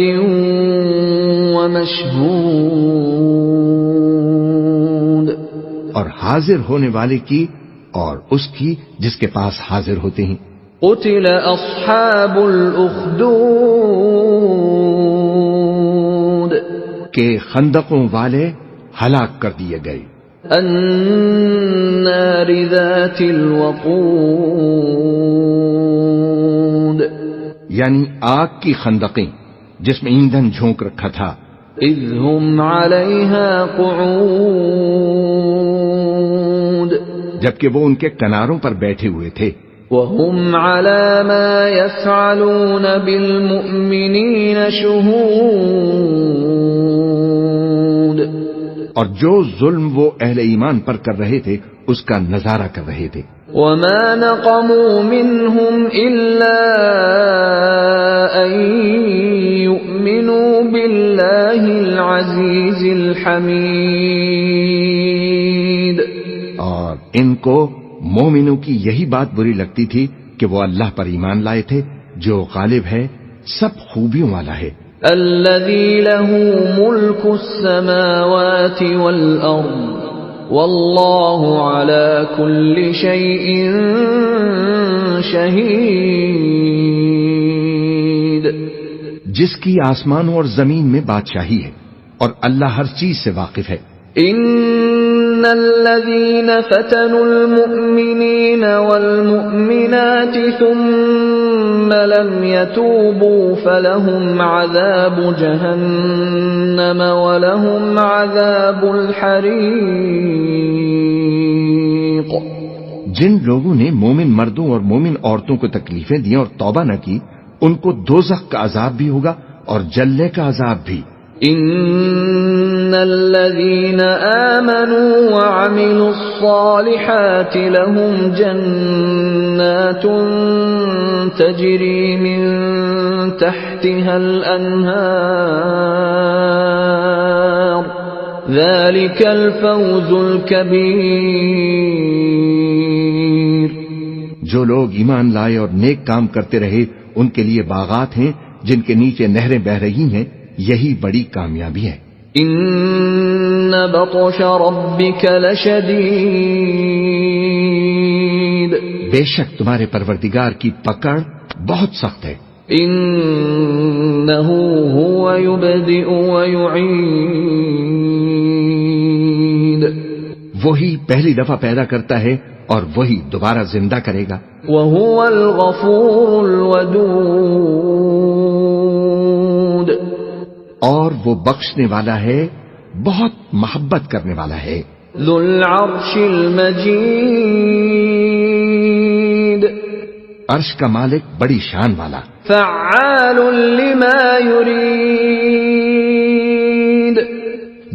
ومشهود، اور حاضر ہونے والے کی اور اس کی جس کے پاس حاضر ہوتے ہیں۔ قتل اصحاب الاخدود، کہ خندقوں والے ہلاک کر دیے گئے۔ النار ذات الوقود، یعنی آگ کی خندقیں جس میں ایندھن جھونک رکھا تھا۔ اذ هم علیہا قعود، جبکہ وہ ان کے کناروں پر بیٹھے ہوئے تھے۔ وهم على ما يفعلون بالمؤمنين شهود، اور جو ظلم وہ اہل ایمان پر کر رہے تھے اس کا نظارہ کر رہے تھے۔ وما نقموا منهم إلا أن يؤمنوا بالله العزيز الحميد، اور ان کو مومنوں کی یہی بات بری لگتی تھی کہ وہ اللہ پر ایمان لائے تھے جو غالب ہے، سب خوبیوں والا ہے۔ الذي له ملك السماوات والأرض والله على كل شيء شهيد، جس کی آسمانوں اور زمین میں بادشاہی ہے اور اللہ ہر چیز سے واقف ہے۔ ان الذين فتنوا المؤمنين والمؤمنات ثم لم يتوبوا فلهم عذاب جهنم ولهم عذاب الحريق، جن لوگوں نے مومن مردوں اور مومن عورتوں کو تکلیفیں دی اور توبہ نہ کی ان کو دوزخ کا عذاب بھی ہوگا اور جلنے کا عذاب بھی۔ ان الذين آمنوا وعملوا الصالحات لهم جنات تجري من تحتها الأنهار ذلك الفوز الكبير، جو لوگ ایمان لائے اور نیک کام کرتے رہے ان کے لیے باغات ہیں جن کے نیچے نہریں بہ رہی ہیں، یہی بڑی کامیابی ہے۔ ان بطش ربك لشدید، بے شک تمہارے پروردگار کی پکڑ بہت سخت ہے۔ انه هو يبدئ ويعيد، وہی پہلی دفعہ پیدا کرتا ہے اور وہی دوبارہ زندہ کرے گا۔ وهو الغفور الودود، اور وہ بخشنے والا ہے، بہت محبت کرنے والا ہے۔ ذو العرش المجید، عرش کا مالک بڑی شان والا، فعال لما يريد،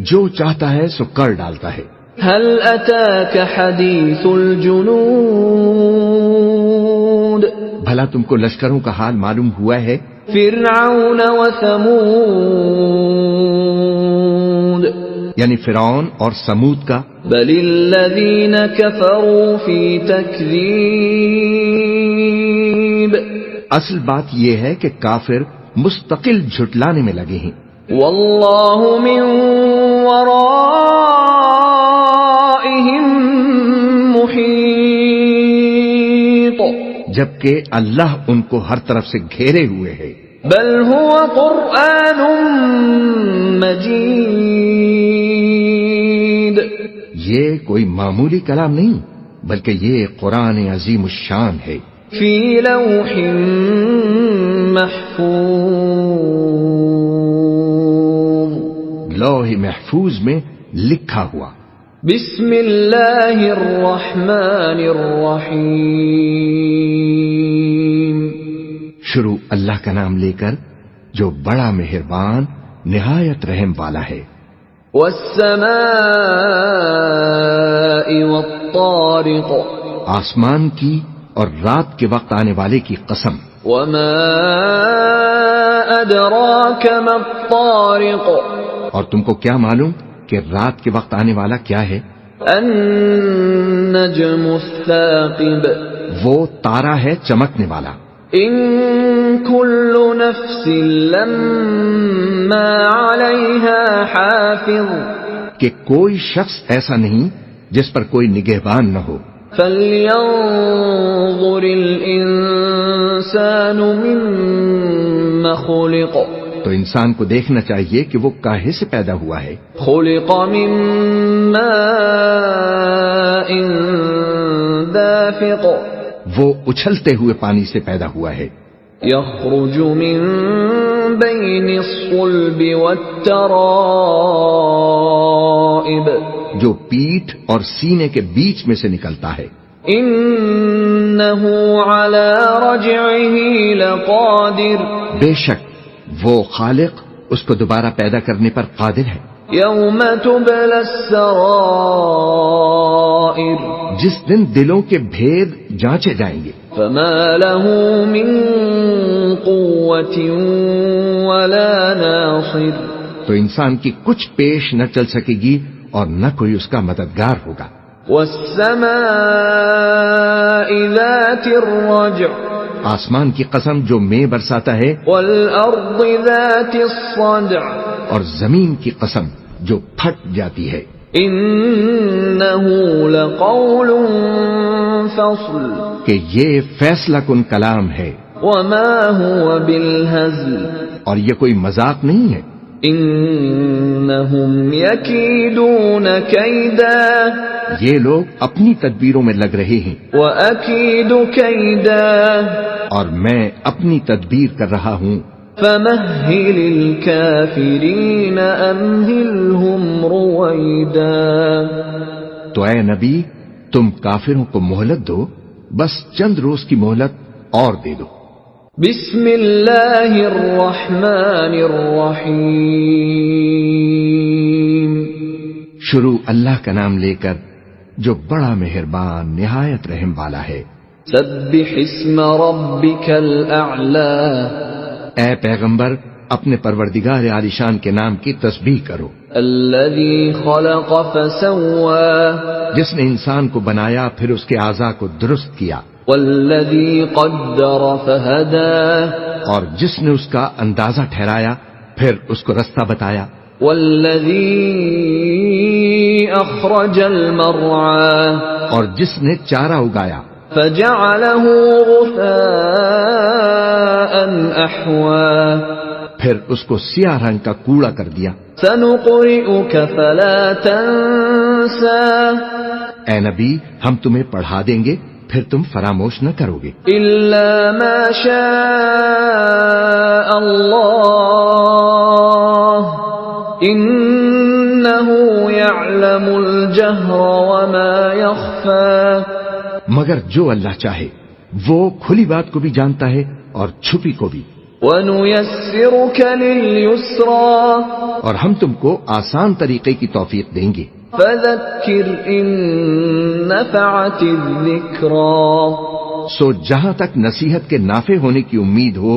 جو چاہتا ہے سو کر ڈالتا ہے۔ هل اتاك حدیث الجنود، بھلا تم کو لشکروں کا حال معلوم ہوا ہے؟ فرعون وثمود، یعنی فرعون اور سمود کا۔ بل الذین کفروا فی تکذیب، اصل بات یہ ہے کہ کافر مستقل جھٹلانے میں لگے ہیں۔ واللہ من ورائہم محیط، جبکہ اللہ ان کو ہر طرف سے گھیرے ہوئے ہے۔ بل هو قرآن مجید، یہ کوئی معمولی کلام نہیں بلکہ یہ قرآن عظیم الشان ہے۔ فی لوح محفوظ، لوح محفوظ میں لکھا ہوا۔ بسم اللہ الرحمن الرحیم، شروع اللہ کا نام لے کر جو بڑا مہربان نہایت رحم والا ہے۔ والسماء والطارق، آسمان کی اور رات کے وقت آنے والے کی قسم۔ وما ادراک ما الطارق، اور تم کو کیا معلوم کہ رات کے وقت آنے والا کیا ہے؟ النجم الثاقب وہ تارا ہے چمکنے والا. ان كل نفس لما عليها حافظ کہ کوئی شخص ایسا نہیں جس پر کوئی نگہبان نہ ہو. فلينظر الانسان مما خلق تو انسان کو دیکھنا چاہیے کہ وہ کاہے سے پیدا ہوا ہے. خلق من ماء دافق وہ اچھلتے ہوئے پانی سے پیدا ہوا ہے. يخرج من بين الصلب والترائب جو پیٹھ اور سینے کے بیچ میں سے نکلتا ہے. انه على رجعه لقادر بے شک وہ خالق اس کو دوبارہ پیدا کرنے پر قادر ہے. يوم تبلى السرائر جس دن دلوں کے بھید جانچے جائیں گے. فما له من قوة ولا ناصر تو انسان کی کچھ پیش نہ چل سکے گی اور نہ کوئی اس کا مددگار ہوگا. والسماء ذات الرجع آسمان کی قسم جو مے برساتا ہے، والأرض ذات الصدع اور زمین کی قسم جو پھٹ جاتی ہے. إنه لقول فصل کہ یہ فیصلہ کن کلام ہے وما هو بالهزل اور یہ کوئی مذاق نہیں ہے. إنهم يكيدون كيدا یہ لوگ اپنی تدبیروں میں لگ رہے ہیں وأكيد كيدا اور میں اپنی تدبیر کر رہا ہوں. فمهل الكافرين أمهلهم رويدا تو اے نبی تم کافروں کو مہلت دو، بس چند روز کی مہلت اور دے دو. بسم اللہ الرحمن الرحیم شروع اللہ کا نام لے کر جو بڑا مہربان نہایت رحم والا ہے. سبح اسم ربک الاعلی اے پیغمبر اپنے پروردگار عالیشان کے نام کی تسبیح کرو. الذی خلق فسوى جس نے انسان کو بنایا پھر اس کے اعضاء کو درست کیا. والذی قدر فہدى اور جس نے اس کا اندازہ ٹھہرایا پھر اس کو رستہ بتایا. والذی اخرج المرعى اور جس نے چارہ اگایا فجعله غثاء احوا پھر اس کو سیاہ رنگ کا کوڑا کر دیا. سنقرئك فلا تنسى اے نبی ہم تمہیں پڑھا دیں گے پھر تم فراموش نہ کرو گے الا ما شاء اللہ انه يعلم الجهر وما يخفى مگر جو اللہ چاہے وہ کھلی بات کو بھی جانتا ہے اور چھپی کو بھی. وَنُيَسِّرُكَ لِلْيُسْرَى اور ہم تم کو آسان طریقے کی توفیق دیں گے. فَذَكِّرْ إِن نَفَعَتِ الذِّكْرَى سو جہاں تک نصیحت کے نافع ہونے کی امید ہو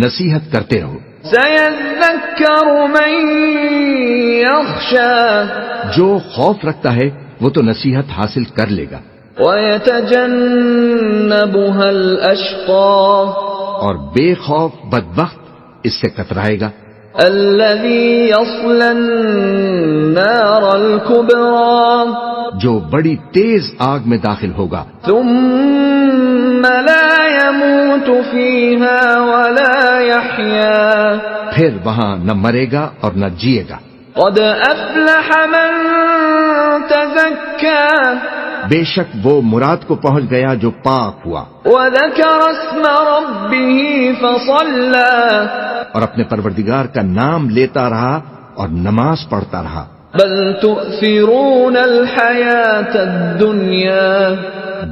نصیحت کرتے رہو. سَيَذَّكَّرُ مَن يَخْشَى جو خوف رکھتا ہے وہ تو نصیحت حاصل کر لے گا. وَيَتَجَنَّبُهَا الْأَشْقَى اور بے خوف بدبخت اس سے کترائے گا. الَّذِي يَصْلَى النَّارَ الْكُبْرَى جو بڑی تیز آگ میں داخل ہوگا ثُمَّ لَا يَمُوتُ فِيهَا وَلَا يَحْيَا پھر وہاں نہ مرے گا اور نہ جیے گا. قَدْ أَفْلَحَ مَن تَزَكَّى بے شک وہ مراد کو پہنچ گیا جو پاک ہوا وَذَكَرَ اسْمَ رَبِّهِ فَصَلَّى اور اپنے پروردگار کا نام لیتا رہا اور نماز پڑھتا رہا. بل تؤثرون الحیاة الدنیا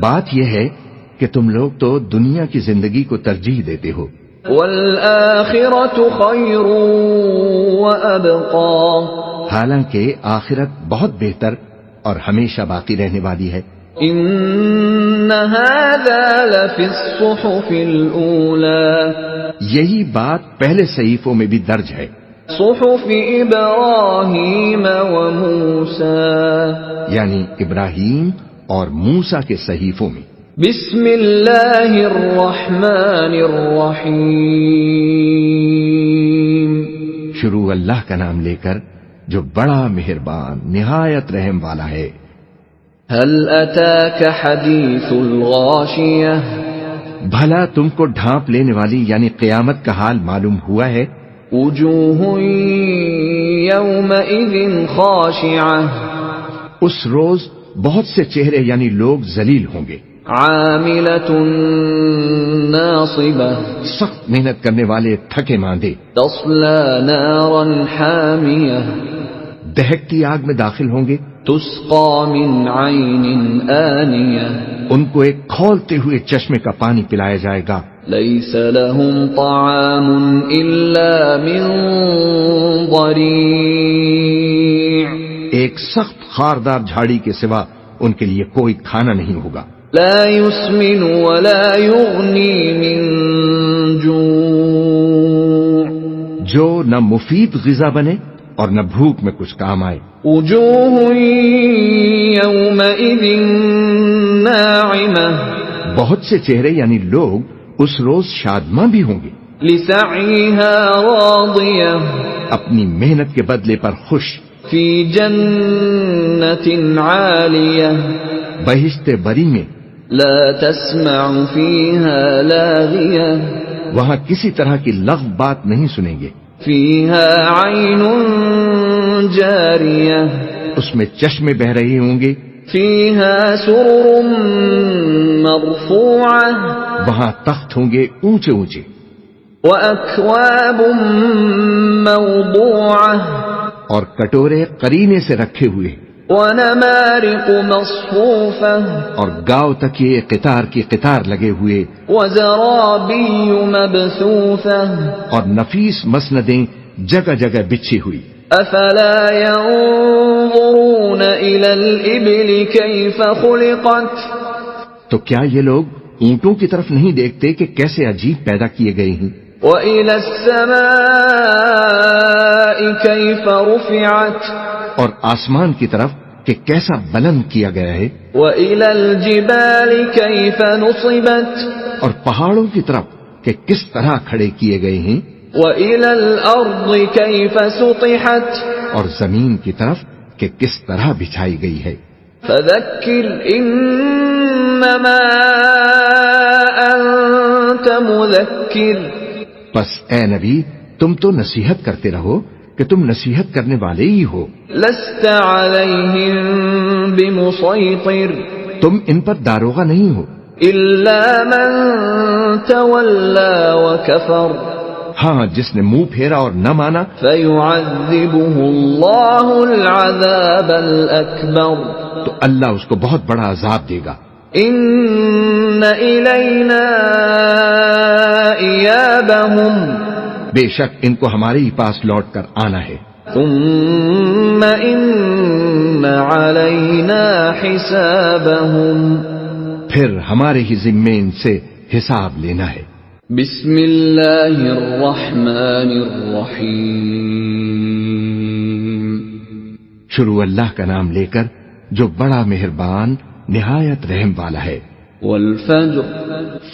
بات یہ ہے کہ تم لوگ تو دنیا کی زندگی کو ترجیح دیتے ہو والآخرة خیر وأبقى حالانکہ آخرت بہت بہتر اور ہمیشہ باقی رہنے والی ہے. ان هذا لفی الصحف الاولى یہی بات پہلے صحیفوں میں بھی درج ہے. صحف إبراهيم وموسى یعنی ابراہیم اور موسیٰ کے صحیفوں میں۔ بسم اللہ الرحمن الرحیم شروع اللہ کا نام لے کر جو بڑا مہربان نہایت رحم والا ہے۔ هل أتاك حدیث الغاشیہ بھلا تم کو ڈھانپ لینے والی یعنی قیامت کا حال معلوم ہوا ہے؟ وجوہ یومئذ خاشعہ اس روز بہت سے چہرے یعنی لوگ ذلیل ہوں گے، عاملۃ ناصبہ سخت محنت کرنے والے تھکے ماندے، تصلی نارا حامیہ دہکتی آگ میں داخل ہوں گے، تسقى من عین آنیہ ان کو ایک کھولتے ہوئے چشمے کا پانی پلایا جائے گا۔ لیس لهم طعام الا من ضریع ایک سخت خاردار جھاڑی کے سوا ان کے لیے کوئی کھانا نہیں ہوگا۔ لا يسمن ولا يغني من جوع جو نہ مفید غذا بنے اور نہ بھوک میں کچھ کام آئے۔ وجوہ یومئذ ناعمہ بہت سے چہرے یعنی لوگ اس روز شادماں بھی ہوں گے، لسعیہا راضیہ اپنی محنت کے بدلے پر خوش، فی جنت عالیہ بہشت بری میں، لا تسمع فیہا لاغیہ وہاں کسی طرح کی لغو بات نہیں سنیں گے، فیہا عین جاریہ اس میں چشمے بہ رہے ہوں گے، فیہا سرر مرفوعہ وہاں تخت ہوں گے اونچے اونچے، وأكواب موضوعة اور کٹورے قرینے سے رکھے ہوئے، ونمارق مصفوفة اور گاؤ تکیے قطار کی قطار لگے ہوئے، وزرابي مبثوثة اور نفیس مسندیں جگہ جگہ بچھی ہوئی۔ أفلا ينظرون إلى الإبل كيف خلقت تو کیا یہ لوگ اونٹوں کی طرف نہیں دیکھتے کہ کیسے عجیب پیدا کیے گئے ہیں؟ وإلى السماء كيف رفعت اور آسمان کی طرف کہ کیسا بلند کیا گیا ہے، وإلى الجبال كيف نصبت اور پہاڑوں کی طرف کہ کس طرح کھڑے کیے گئے ہیں، وإلى الأرض كيف سطحت اور زمین کی طرف کہ کس طرح بچھائی گئی ہے۔ فذكر إنما أنت مذكر بس اے نبی تم تو نصیحت کرتے رہو کہ تم نصیحت کرنے والے ہی ہو، لست عليهم بمسيطر تم ان پر داروغہ نہیں ہو، إلا من تولى وكفر ہاں جس نے منہ پھیرا اور نہ مانا فيعذبه الله العذاب الأكبر تو اللہ اس کو بہت بڑا عذاب دے گا۔ إن إلينا إيابهم بے شک ان کو ہمارے ہی پاس لوٹ کر آنا ہے، ثم إن علينا حسابهم پھر ہمارے ہی ذمے ان سے حساب لینا ہے۔ بسم اللہ الرحمن الرحیم شروع اللہ کا نام لے کر جو بڑا مہربان نہایت رحم والا ہے۔ والفجر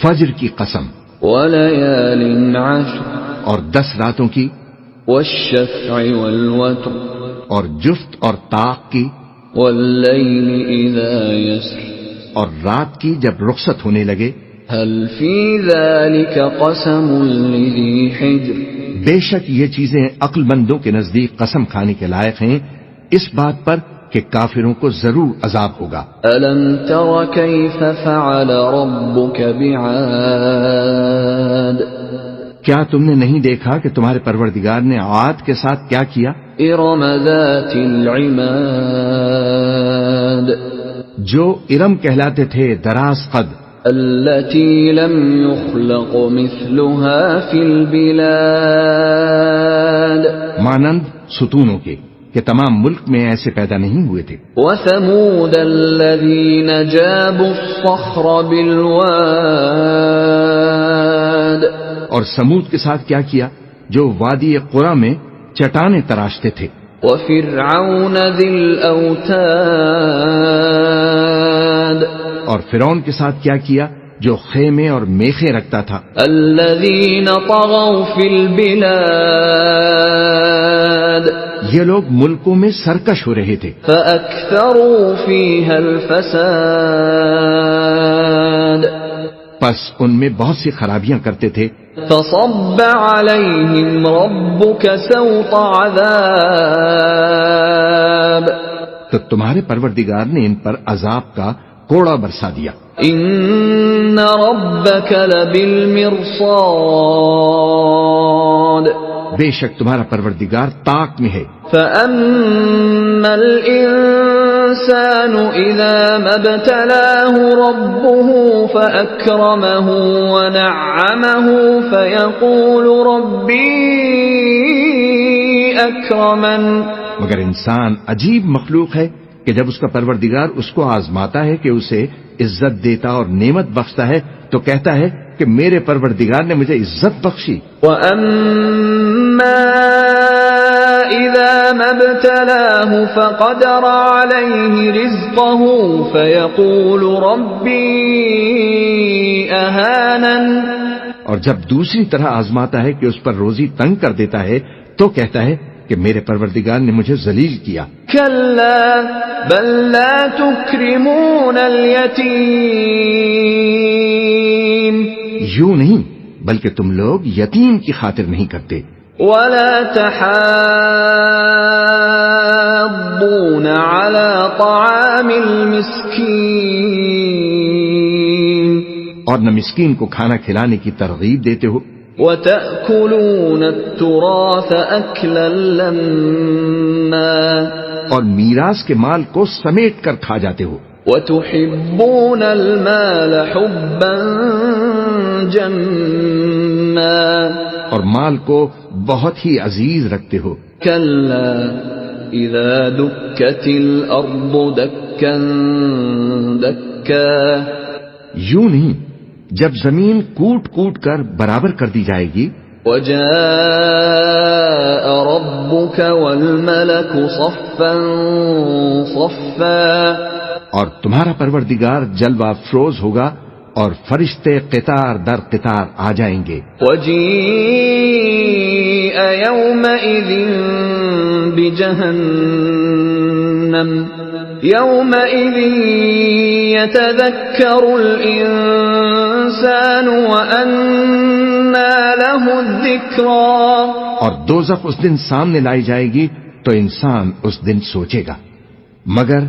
فجر کی قسم، وليال عشر اور 10 راتوں کی، والشفع والوتر اور جفت اور طاق کی، والليل إذا يسر اور رات کی جب رخصت ہونے لگے۔ هل في ذلك قسم لذي حجر بے شک یہ چیزیں عقل مندوں کے نزدیک قسم کھانے کے لائق ہیں، اس بات پر کہ کافروں کو ضرور عذاب ہوگا۔ ألم تر كيف فعل ربك بعاد کیا تم نے نہیں دیکھا کہ تمہارے پروردگار نے عاد کے ساتھ کیا کیا؟ إرم ذات العماد جو ارم کہلاتے تھے دراز قد، التي لم يخلق مثلها في البلاد مانند ستونوں کے کہ تمام ملک میں ایسے پیدا نہیں ہوئے تھے۔ وثمود الذين جابوا الصخر بالواد اور سمود کے ساتھ کیا کیا جو وادی قرا میں چٹانیں تراشتے تھے. وفرعون ذی الاوتاد، اور فرعون کے ساتھ کیا کیا جو خیمے اور میخیں رکھتا تھا. الذین طغوا فی البلاد، یہ لوگ ملکوں میں سرکش ہو رہے تھے. فاکثروا فیہا الفساد، پس ان میں بہت سی خرابیاں کرتے تھے. فصب علیہم ربک سوط عذاب، تو تمہارے پروردگار نے ان پر عذاب کا کوڑا برسا دیا. ان ربک لبالمرصاد، بے شک تمہارا پروردگار طاق میں ہے. فَأَمَّا الْإِنسَانُ إِذَا مَا ابْتَلَاهُ رَبُّهُ فَأَكْرَمَهُ وَنَعَّمَهُ فَيَقُولُ رَبِّي أَكْرَمَنِ. مگر انسان عجیب مخلوق ہے کہ جب اس کا پروردگار اس کو آزماتا ہے کہ اسے عزت دیتا اور نعمت بخشتا ہے تو کہتا ہے کہ میرے پروردگار نے مجھے عزت بخشی. وَأَمَّا إِذَا مَا ابْتَلَاهُ فَقَدَرَ عَلَيْهِ رِزْقَهُ فَيَقُولُ رَبِّي أَهَانَنِ. اور جب دوسری طرح آزماتا ہے کہ اس پر روزی تنگ کر دیتا ہے تو کہتا ہے کہ میرے پروردگار نے مجھے ذلیل کیا. كَلَّا بَل لَّا تُكْرِمُونَ الْيَتِيمَ، یوں نہیں بلکہ تم لوگ یتیم کی خاطر نہیں کرتے. وَلَا تَحَاضُّونَ عَلَى طَعَامِ الْمِسْكِينِ، اور نہ مسکین کو کھانا کھلانے کی ترغیب دیتے ہو. وَتَأْكُلُونَ التُّرَاثَ أَكْلًا لَمًّا، اور میراث کے مال کو سمیٹ کر کھا جاتے ہو. وَتُحِبُّونَ الْمَالَ حُبًّا جَمًّا، اور مال کو بہت ہی عزیز رکھتے ہو. كَلَّا إِذَا دُكَّتِ الْأَرْضُ دَكًّا دَكًّا، یوں نہیں جب زمین کوٹ کوٹ کر برابر کر دی جائے گی. وَجَاءَ رَبُّكَ وَالْمَلَكُ صَفًّا صَفًّا، اور تمہارا پروردگار جلوہ افروز ہوگا اور فرشتے قطار در قطار آ جائیں گے. وَجِيءَ يَوْمَئِذٍ بِجَهَنَّمَ يَوْمَئِذٍ يَتَذَكَّرُ الْإِنسَانُ وَأَنَّى لَهُ الذِّكْرَى. اور دوزخ اس دن سامنے لائی جائے گی تو انسان اس دن سوچے گا، مگر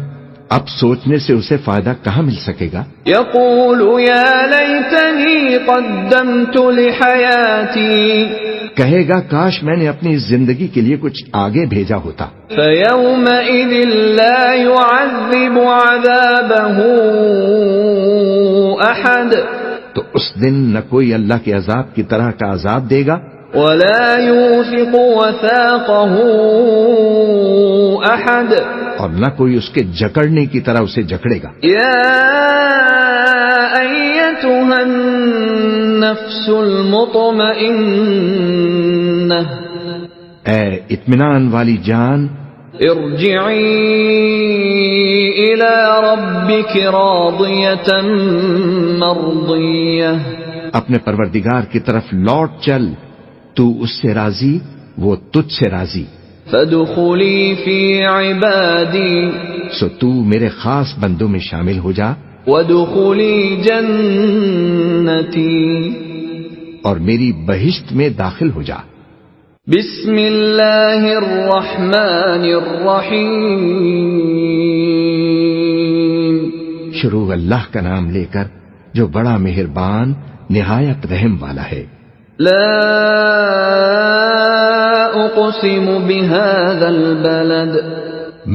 اب سوچنے سے اسے فائدہ کہاں مل سکے گا. يَقُولُ يَا لَيْتَنِي قَدَّمْتُ لِحَيَاتِي، کہے گا کاش میں نے اپنی زندگی کے لیے کچھ آگے بھیجا ہوتا. فَيَوْمَئِذٍ لَا يُعَذِّبُ عَذَابَهُ أَحَدٌ، تو اس دن نہ کوئی اللہ کے عذاب کی طرح کا عذاب دے گا، وَلَا يُوثِقُ وَثَاقَهُ أَحَدٌ، اور نہ کوئی اس کے جکڑنے کی طرح اسے جکڑے گا. يَا أَيَّتُهَا النَّفْسُ الْمُطْمَئِنَّةُ، اے اطمینان والی جان، ارجعی إِلَى رَبِّكِ رَاضِيَةً مَرْضِيَّةً، اپنے پروردگار کی طرف لوٹ چل، تو اس سے راضی وہ تجھ سے راضی. فَادْخُلِي فِي عِبَادِي، سو تو میرے خاص بندوں میں شامل ہو جا، وَادْخُلِي جَنَّتِي، اور میری بہشت میں داخل ہو جا. بسم اللہ الرحمن الرحیم، شروع اللہ کا نام لے کر جو بڑا مہربان نہایت رحم والا ہے. لا اقسم بهذا البلد،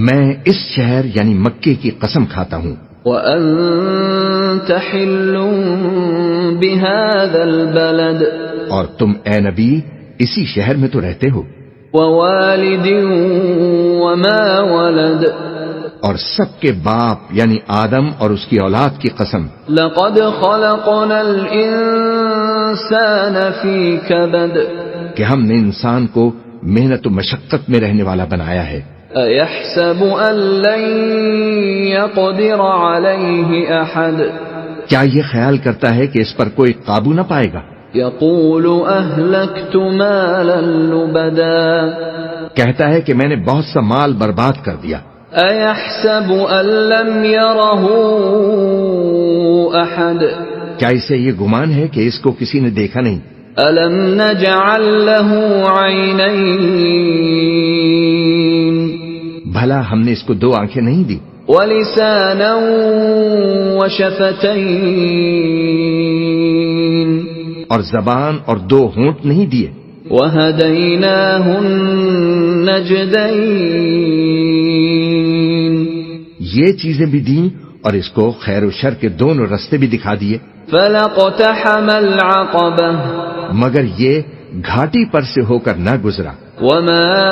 میں اس شہر یعنی مکے کی قسم کھاتا ہوں. وأنت حل بهذا البلد، اور تم اے نبی اسی شہر میں تو رہتے ہو. ووالد وما ولد، اور سب کے باپ یعنی آدم اور اس کی اولاد کی قسم. لقد خلقنا الانسان فی کبد، کہ ہم نے انسان کو محنت و مشقت میں رہنے والا بنایا ہے۔ أَيَحْسَبُ أَن لَّن يَقْدِرَ عَلَيْهِ أَحَدٌ کیا یہ خیال کرتا ہے کہ اس پر کوئی قابو نہ پائے گا؟ يَقُولُ أَهْلَكْتُ مَالًا لُبَدًا کہتا ہے کہ میں نے بہت سا مال برباد کر دیا۔ أَيَحْسَبُ أَن لَّمْ يَرَهُ أَحَدٌ کیا اسے یہ گمان ہے کہ اس کو کسی نے دیکھا نہیں؟ أَلَمْ نَجْعَل لَّهُ عَيْنَيْنِ بھلا ہم نے اس کو دو آنکھیں نہیں دی؟ وَلِسَانًا وَشَفَتَيْنِ اور زبان اور دو ہونٹ نہیں دیے؟ وَهَدَيْنَاهُ النَّجْدَيْنِ یہ چیزیں بھی دیں اور اس کو خیر و شر کے دونوں رستے بھی دکھا دیے۔ فَلَقْتَحَمَ الْعَقَبَةَ مگر یہ گھاٹی پر سے ہو کر نہ گزرا۔ وَمَا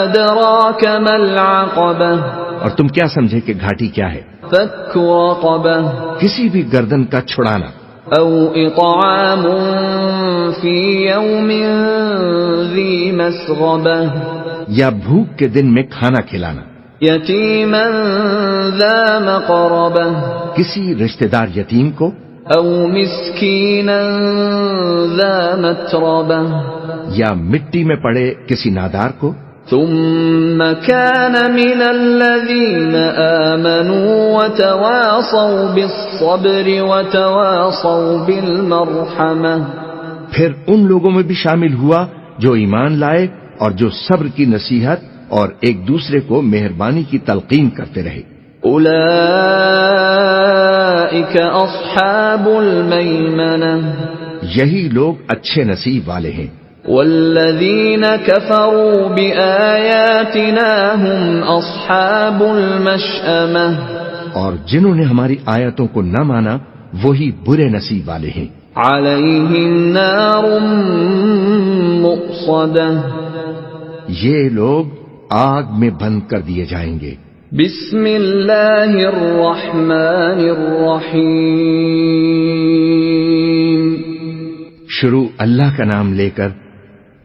أَدْرَاكَ مَا الْعَقَبَةُ اور تم کیا سمجھے کہ گھاٹی کیا ہے؟ فَكُّ رَقَبَةٍ کسی بھی گردن کا چھڑانا، أَوْ إِطْعَامٌ فِي يَوْمٍ ذِي مَسْغَبَةٍ یا بھوک کے دن میں کھانا کھلانا، يَتِيمًا ذَا مَقْرَبَةٍ کسی رشتہ دار یتیم کو، أَوْ مِسْكِينًا ذَا مَتْرَبَةٍ یا مٹی میں پڑے کسی نادار کو۔ ثُمَّ كَانَ مِنَ الَّذِينَ آمَنُوا وَتَوَاصَوْا بِالصَّبْرِ وَتَوَاصَوْا بِالْمَرْحَمَةِ پھر ان لوگوں میں بھی شامل ہوا جو ایمان لائے اور جو صبر کی نصیحت اور ایک دوسرے کو مہربانی کی تلقین کرتے رہے۔ أُولَئِكَ أَصْحَابُ الْمَيْمَنَةِ یہی لوگ اچھے نصیب والے ہیں۔ وَالَّذِينَ كَفَرُوا بِآيَاتِنَا هُمْ أَصْحَابُ الْمَشْأَمَةِ اور جنہوں نے ہماری آیتوں کو نہ مانا وہی برے نصیب والے ہیں۔ عَلَيْهِمْ نَارٌ مُؤْصَدَةٌ یہ لوگ آگ میں بند کر دیے جائیں گے۔ بسم اللہ الرحمن الرحیم شروع اللہ کا نام لے کر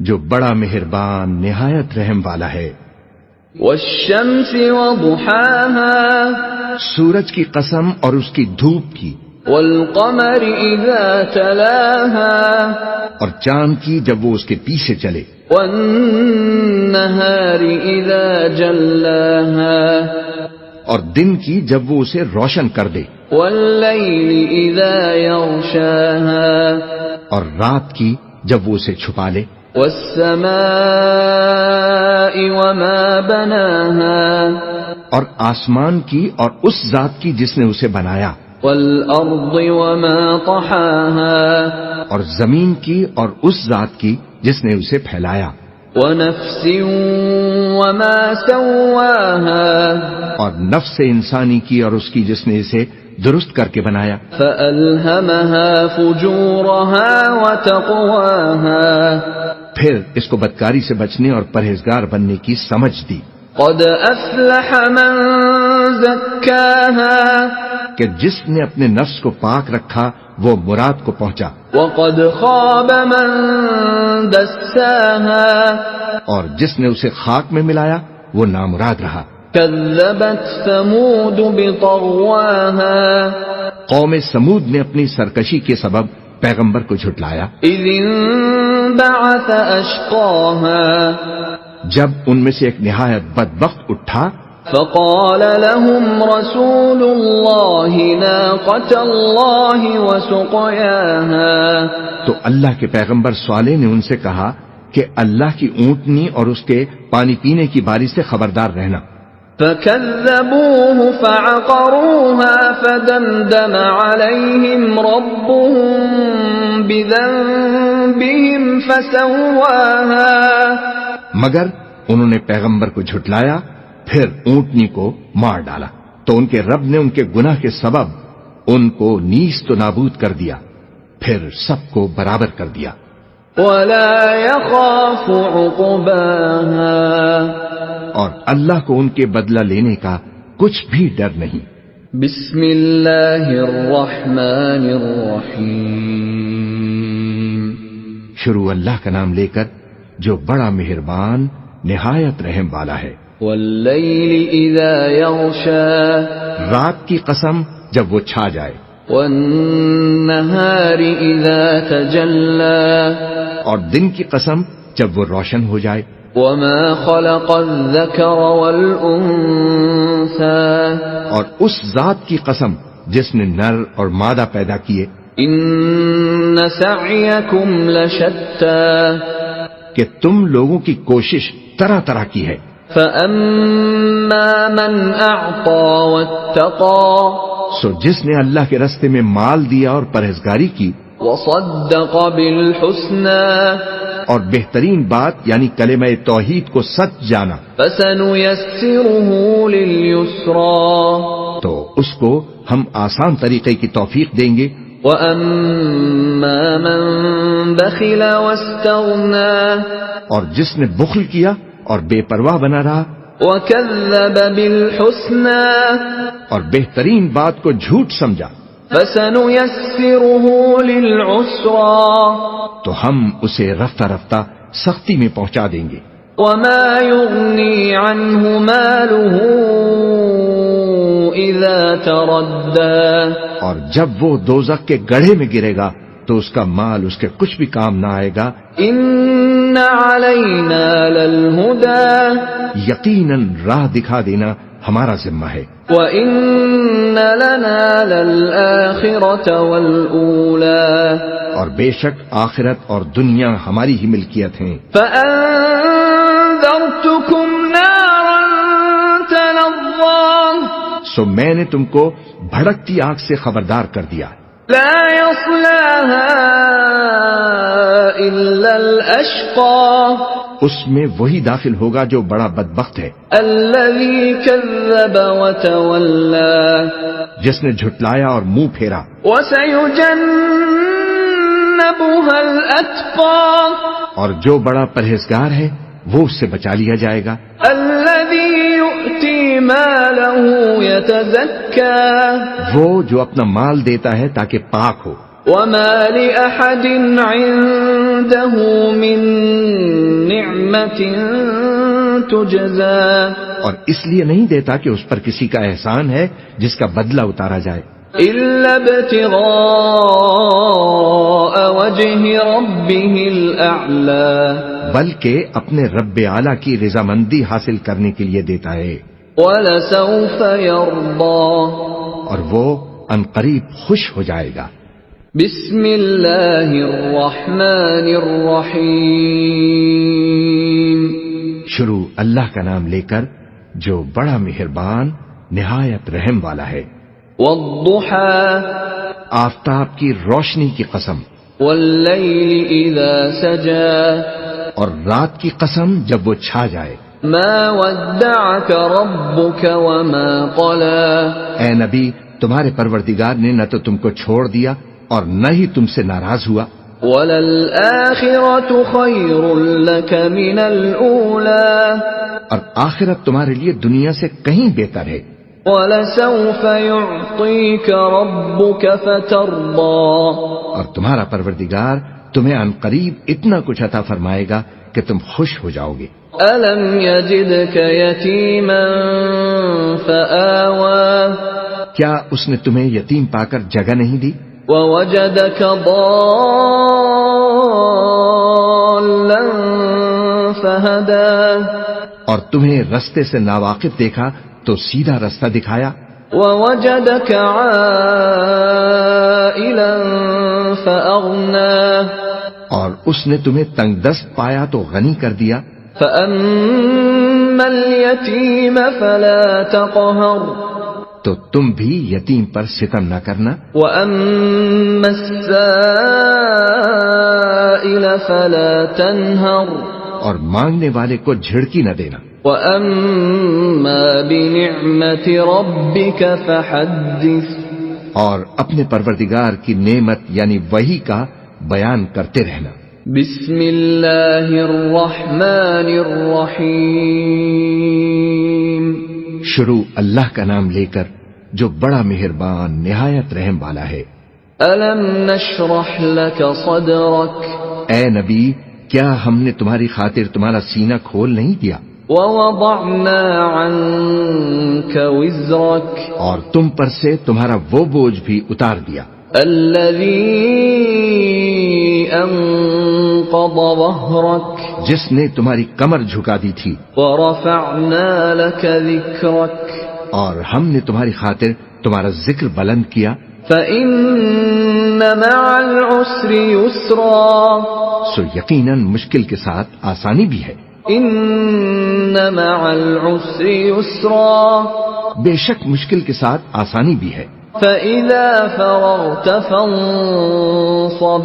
جو بڑا مہربان نہایت رحم والا ہے۔ والشمس وضحاها سورج کی قسم اور اس کی دھوپ کی، والقمر اذا تلاها اور چاند کی جب وہ اس کے پیچھے چلے، والنهار اذا جلاها اور دن کی جب وہ اسے روشن کر دے، واللیل اذا یغشاها اور رات کی جب وہ اسے چھپا لے، والسماء وما بناها اور آسمان کی اور اس ذات کی جس نے اسے بنایا، والارض وما طحاها اور زمین کی اور اس ذات کی جس نے اسے پھیلایا، ونفس وما سواها اور نفس انسانی کی اور اس کی جس نے اسے درست کر کے بنایا، فألهمها فجورها وتقواها پھر اس کو بدکاری سے بچنے اور پرہیزگار بننے کی سمجھ دی، قد افلح من زکاها کہ جس نے اپنے نفس کو پاک رکھا وہ مراد کو پہنچا، وقد خاب من دساها اور جس نے اسے خاک میں ملایا وہ نامراد رہا۔ كذبت ثمود بطغواها قوم سمود نے اپنی سرکشی کے سبب پیغمبر کو جھٹلایا، إذ انبعث أشقاها جب ان میں سے ایک نہایت بدبخت اٹھا فقال لهم رسول الله ناقة الله وسقياها تو اللہ کے پیغمبر صالح نے ان سے کہا کہ اللہ کی اونٹنی اور اس کے پانی پینے کی باری سے خبردار رہنا۔ فكذبوه فعقروها فدمدم عليهم ربهم بذنبهم فسواها مگر انہوں نے پیغمبر کو جھٹلایا، پھر اونٹنی کو مار ڈالا تو ان کے رب نے ان کے گناہ کے سبب ان کو نیست و نابود کر دیا، پھر سب کو برابر کر دیا۔ ولا يخاف عقباها اور اللہ کو ان کے بدلہ لینے کا کچھ بھی ڈر نہیں۔ بسم اللہ الرحمن الرحیم شروع اللہ کا نام لے کر جو بڑا مہربان نہایت رحم والا ہے۔ واللیل اذا یغشا، رات کی قسم جب وہ چھا جائے، والنہار اذا تجلی، اور دن کی قسم جب وہ روشن ہو جائے، وما خلق الذکر والانثى، اور اس ذات کی قسم جس نے نر اور مادہ پیدا کیے، ان سعیکم لشتی، کہ تم لوگوں کی کوشش طرح طرح کی ہے۔ فاما من اعطى واتقى، سو جس نے اللہ کے راستے میں مال دیا اور پرہیزگاری کی، وصدق بالحسنى، اور بہترین بات یعنی کلمہ توحید کو سچ جانا، فسنيسره لليسرى، تو اس کو ہم آسان طریقے کی توفیق دیں گے۔ وَأَمَّا مَن بَخِلَ وَاسْتَغْنَى، اور جس نے بخل کیا اور بے پرواہ بنا رہا، وَكَذَّبَ بِالْحُسْنَى، اور بہترین بات کو جھوٹ سمجھا، فَسَنُيَسِّرُهُ لِلْعُسْرَى، تو ہم اسے رفتہ رفتہ سختی میں پہنچا دیں گے۔ وَمَا يُغْنِي عَنْهُ مَالُهُ إِذَا تَرَدَّى، اور جب وہ دوزخ کے گڑھے میں گرے گا تو اس کا مال اس کے کچھ بھی کام نہ آئے گا۔ إِنَّ عَلَيْنَا لَلْهُدَى، یقیناً راہ دکھا دینا ہمارا ذمہ ہے۔ وَإِنَّ لَنَا لَلْآخِرَةَ وَالْأُولَى، اور بے شک آخرت اور دنیا ہماری ہی ملکیت ہیں۔ فَأَنذَرْتُكُمْ نَارًا تَلَظَّى، سو میں نے تم کو بھڑکتی آگ سے خبردار کر دیا، لَا يَصْلَاهَا إِلَّا الْأَشْقَى، اس میں وہی داخل ہوگا جو بڑا بدبخت ہے، الَّذِي كَذَّبَ وَتَوَلَّى، جس نے جھٹلایا اور منہ پھیرا، وَسَيُجَنَّبُهَا الْأَتْقَى، اور جو بڑا پرہیزگار ہے وہ اس سے بچا لیا جائے گا، الَّذِي يُؤْتِي مَالَهُ يَتَزَكَّى، وہ جو اپنا مال دیتا ہے تاکہ پاک ہو، وَمَا لِأَحَدٍ عِندَهُ مِن نِعْمَةٍ تُجْزَى، اور اس لیے نہیں دیتا کہ اس پر کسی کا احسان ہے جس کا بدلہ اتارا جائے، إِلَّا ابْتِغَاءَ وَجْهِ رَبِّهِ الْأَعْلَى، بلکہ اپنے رب اعلیٰ کی رضامندی حاصل کرنے کے لیے دیتا ہے، وَلَسَوْفَ يَرْضَى، اور وہ عنقریب خوش ہو جائے گا۔ بسم اللہ الرحمن الرحیم، شروع اللہ کا نام لے کر جو بڑا مہربان نہایت رحم والا ہے۔ والضحى، آفتاب کی روشنی کی قسم، واللیل اذا سجى، اور رات کی قسم جب وہ چھا جائے، ما ودعك ربك وما قلى، اے نبی تمہارے پروردگار نے نہ تو تم کو چھوڑ دیا اور نہ ہی تم سے ناراض ہوا، وَلَلْآخِرَةُ خَيْرٌ لَكَ مِنَ الْأُولَى، اور آخرت تمہارے لیے دنیا سے کہیں بہتر ہے، وَلَسَوْفَ يُعْطِيكَ رَبُّكَ فَتَرْضَى، اور تمہارا پروردگار تمہیں عن قریب اتنا کچھ عطا فرمائے گا کہ تم خوش ہو جاؤ گے۔ أَلَمْ يَجِدْكَ يَتِيمًا فَآوَى، کیا اس نے تمہیں یتیم پا کر جگہ نہیں دی، وَوَجَدَكَ ضَالًّا فَهَدَى، اور تمہیں رستے سے ناواقف دیکھا تو سیدھا رستہ دکھایا، وَوَجَدَكَ عَائِلًا فَأَغْنَى، اور اس نے تمہیں تنگ دست پایا تو غنی کر دیا، فَأَمَّا الْيَتِيمَ فَلَا تَقْهَرْ، تو تم بھی یتیم پر ستم نہ کرنا، وَأَمَّا السَّائِلَ فَلَا تَنْهَرْ، اور مانگنے والے کو جھڑکی نہ دینا، وَأَمَّا بِنِعْمَةِ رَبِّكَ فَحَدِّثْ، اور اپنے پروردگار کی نعمت یعنی وحی کا بیان کرتے رہنا۔ بسم اللہ الرحمن الرحیم، شروع اللہ کا نام لے کر جو بڑا مہربان نہایت رحم والا ہے۔ أَلَمْ نَشْرَحْ لَكَ صَدْرَكَ، اے نبی کیا ہم نے تمہاری خاطر تمہارا سینہ کھول نہیں دیا؟ وَوَضَعْنَا عَنْكَ وِزْرَكَ اور تم پر سے تمہارا وہ بوجھ بھی اتار دیا الَّذِي أَنقَضَ ظَهْرَكَ جس نے تمہاری کمر جھکا دی تھی، وَرَفَعْنَا لَكَ ذِكْرَكَ اور ہم نے تمہاری خاطر تمہارا ذکر بلند کیا۔ فَإِنَّ مَعَ الْعُسْرِ يُسْرًا سو یقیناً مشکل کے ساتھ آسانی بھی ہے۔ إِنَّ مَعَ الْعُسْرِ يُسْرًا بے شک مشکل کے ساتھ آسانی بھی ہے۔ فَإِذَا فَرَغْتَ فَانصَبْ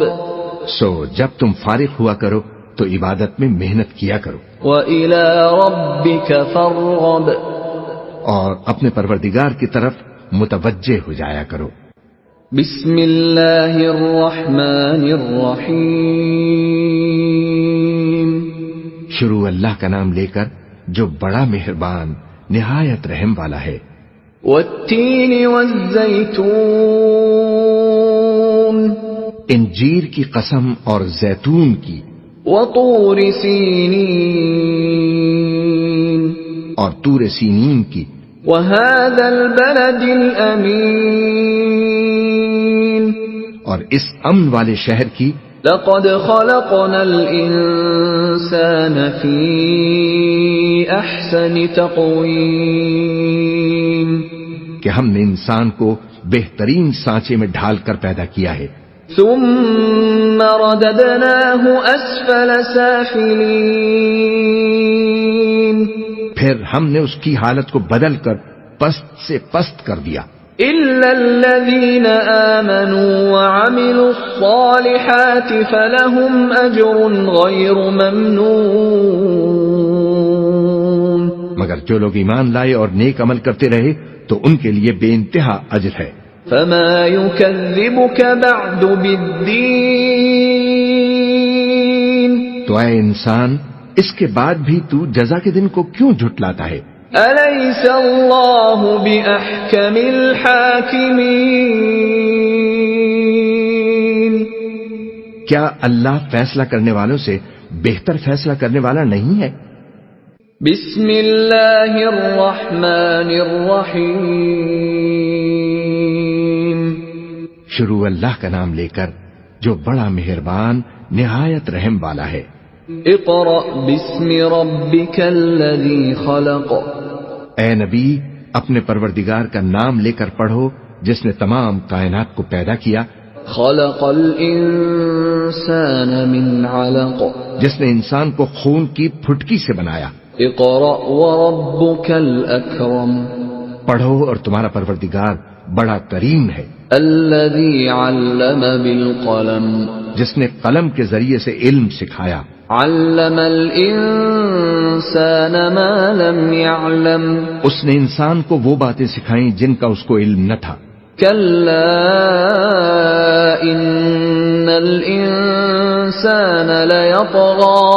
سو جب تم فارغ ہوا کرو تو عبادت میں محنت کیا کرو، وَإِلَى رَبِّكَ فَارْغَب اور اپنے پروردگار کی طرف متوجہ ہو جایا کرو۔ بسم اللہ الرحمن الرحیم شروع اللہ کا نام لے کر جو بڑا مہربان نہایت رحم والا ہے۔ والتین والزیتون انجیر کی قسم اور زیتون کی، وطور سینین اور طور سینین کی، وهذا البلد الامین اور اس امن والے شہر کی، لقد خلقنا الانسان فی احسن تقویم کہ ہم نے انسان کو بہترین سانچے میں ڈھال کر پیدا کیا ہے، ثم رددناه اسفل سافلین پھر ہم نے اس کی حالت کو بدل کر پست سے پست کر دیا، الا الذين آمنوا وعملوا الصالحات فلهم اجر غير ممنون مگر جو لوگ ایمان لائے اور نیک عمل کرتے رہے تو ان کے لیے بے انتہا اجر ہے۔ فما يكذبك بعد بالدين تو اے انسان اس کے بعد بھی تو جزا کے دن کو کیوں جھٹلاتا ہے؟ أليس الله بأحكم الحاكمين کیا اللہ فیصلہ کرنے والوں سے بہتر فیصلہ کرنے والا نہیں ہے؟ بسم اللہ الرحمن الرحیم شروع اللہ کا نام لے کر جو بڑا مہربان نہایت رحم والا ہے۔ اقرأ باسم ربک الذی خلق اے نبی اپنے پروردگار کا نام لے کر پڑھو جس نے تمام کائنات کو پیدا کیا، خلق الانسان من علق جس نے انسان کو خون کی پھٹکی سے بنایا۔ اقرأ وربک الاکرم پڑھو اور تمہارا پروردگار بڑا کریم ہے، الذی علم بالقلم جس نے قلم کے ذریعے سے علم سکھایا، علم الانسان ما لم يعلم اس نے انسان کو وہ باتیں سکھائیں جن کا اس کو علم نہ تھا۔ کلا ان الانسان لیطغی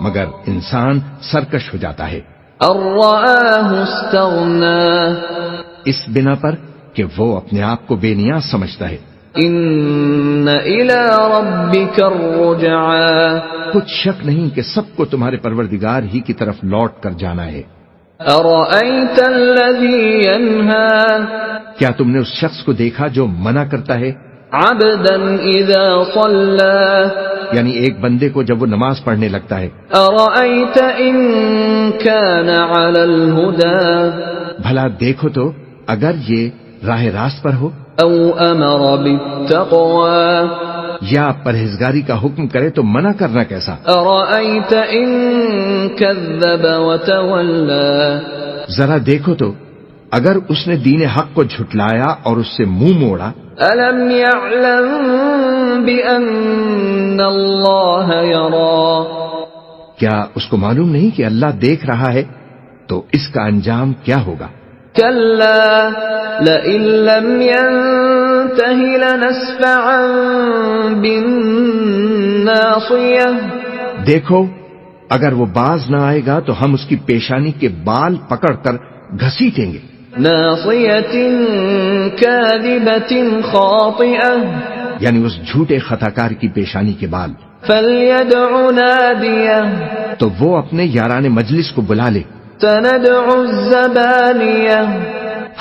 مگر انسان سرکش ہو جاتا ہے ان رآہ استغنی اس بنا پر کہ وہ اپنے آپ کو بے نیاز سمجھتا ہے۔ ان الی ربک الرجعی کچھ شک نہیں کہ سب کو تمہارے پروردگار ہی کی طرف لوٹ کر جانا ہے۔ ارأیت الذی ینہی کیا تم نے اس شخص کو دیکھا جو منع کرتا ہے، عبدا اذا صلی یعنی ایک بندے کو جب وہ نماز پڑھنے لگتا ہے، ارأیت ان کان علی الہدی بھلا دیکھو تو اگر یہ راہ راست پر ہو، او امر بالتقوی یا پرہیزگاری کا حکم کرے تو منع کرنا کیسا؟ ارأیت ان کذب وتولی ذرا دیکھو تو اگر اس نے دین حق کو جھٹلایا اور اس سے منہ موڑا، الم یعلم بان اللہ یری کیا اس کو معلوم نہیں کہ اللہ دیکھ رہا ہے؟ تو اس کا انجام کیا ہوگا؟ کلا لئن لم ينتہ لنسفعا بالناصیہ دیکھو اگر وہ باز نہ آئے گا تو ہم اس کی پیشانی کے بال پکڑ کر گھسیٹیں گے، ناصیۃ کاذبۃ خاطئہ یعنی اس جھوٹے خطاکار کی پیشانی کے بال۔ فَلْيَدْعُ نَادِيَهُ تو وہ اپنے یاران مجلس کو بلا لے. سَنَدْعُ الزَّبَانِيَةَ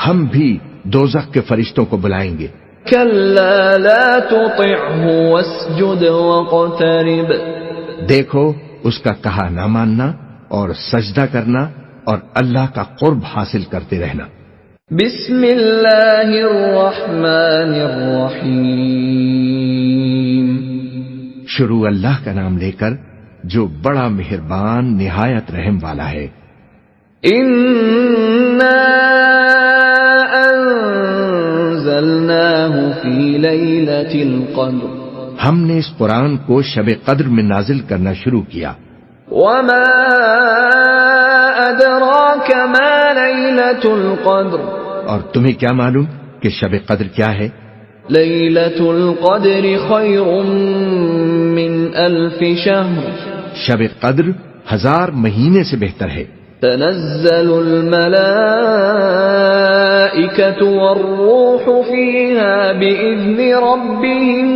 ہم بھی دوزخ کے فرشتوں کو بلائیں گے. كَلَّا لَا تُطِعْهُ وَاسْجُدْ وَاقْتَرِب دیکھو اس کا کہا نہ ماننا اور سجدہ کرنا اور اللہ کا قرب حاصل کرتے رہنا. بسم اللہ الرحمن الرحیم شروع اللہ کا نام لے کر جو بڑا مہربان نہایت رحم والا ہے. انا انزلناہ فی لیلۃ القدر ہم نے اس قرآن کو شب قدر میں نازل کرنا شروع کیا. وما ادراک ما لیلۃ القدر اور تمہیں کیا معلوم کہ شب قدر کیا ہے؟ لیلۃ القدر خیر من الف شہر شب قدر 1000 مہینے سے بہتر ہے. تنزل الملائکۃ والروح فیہا بإذن ربہم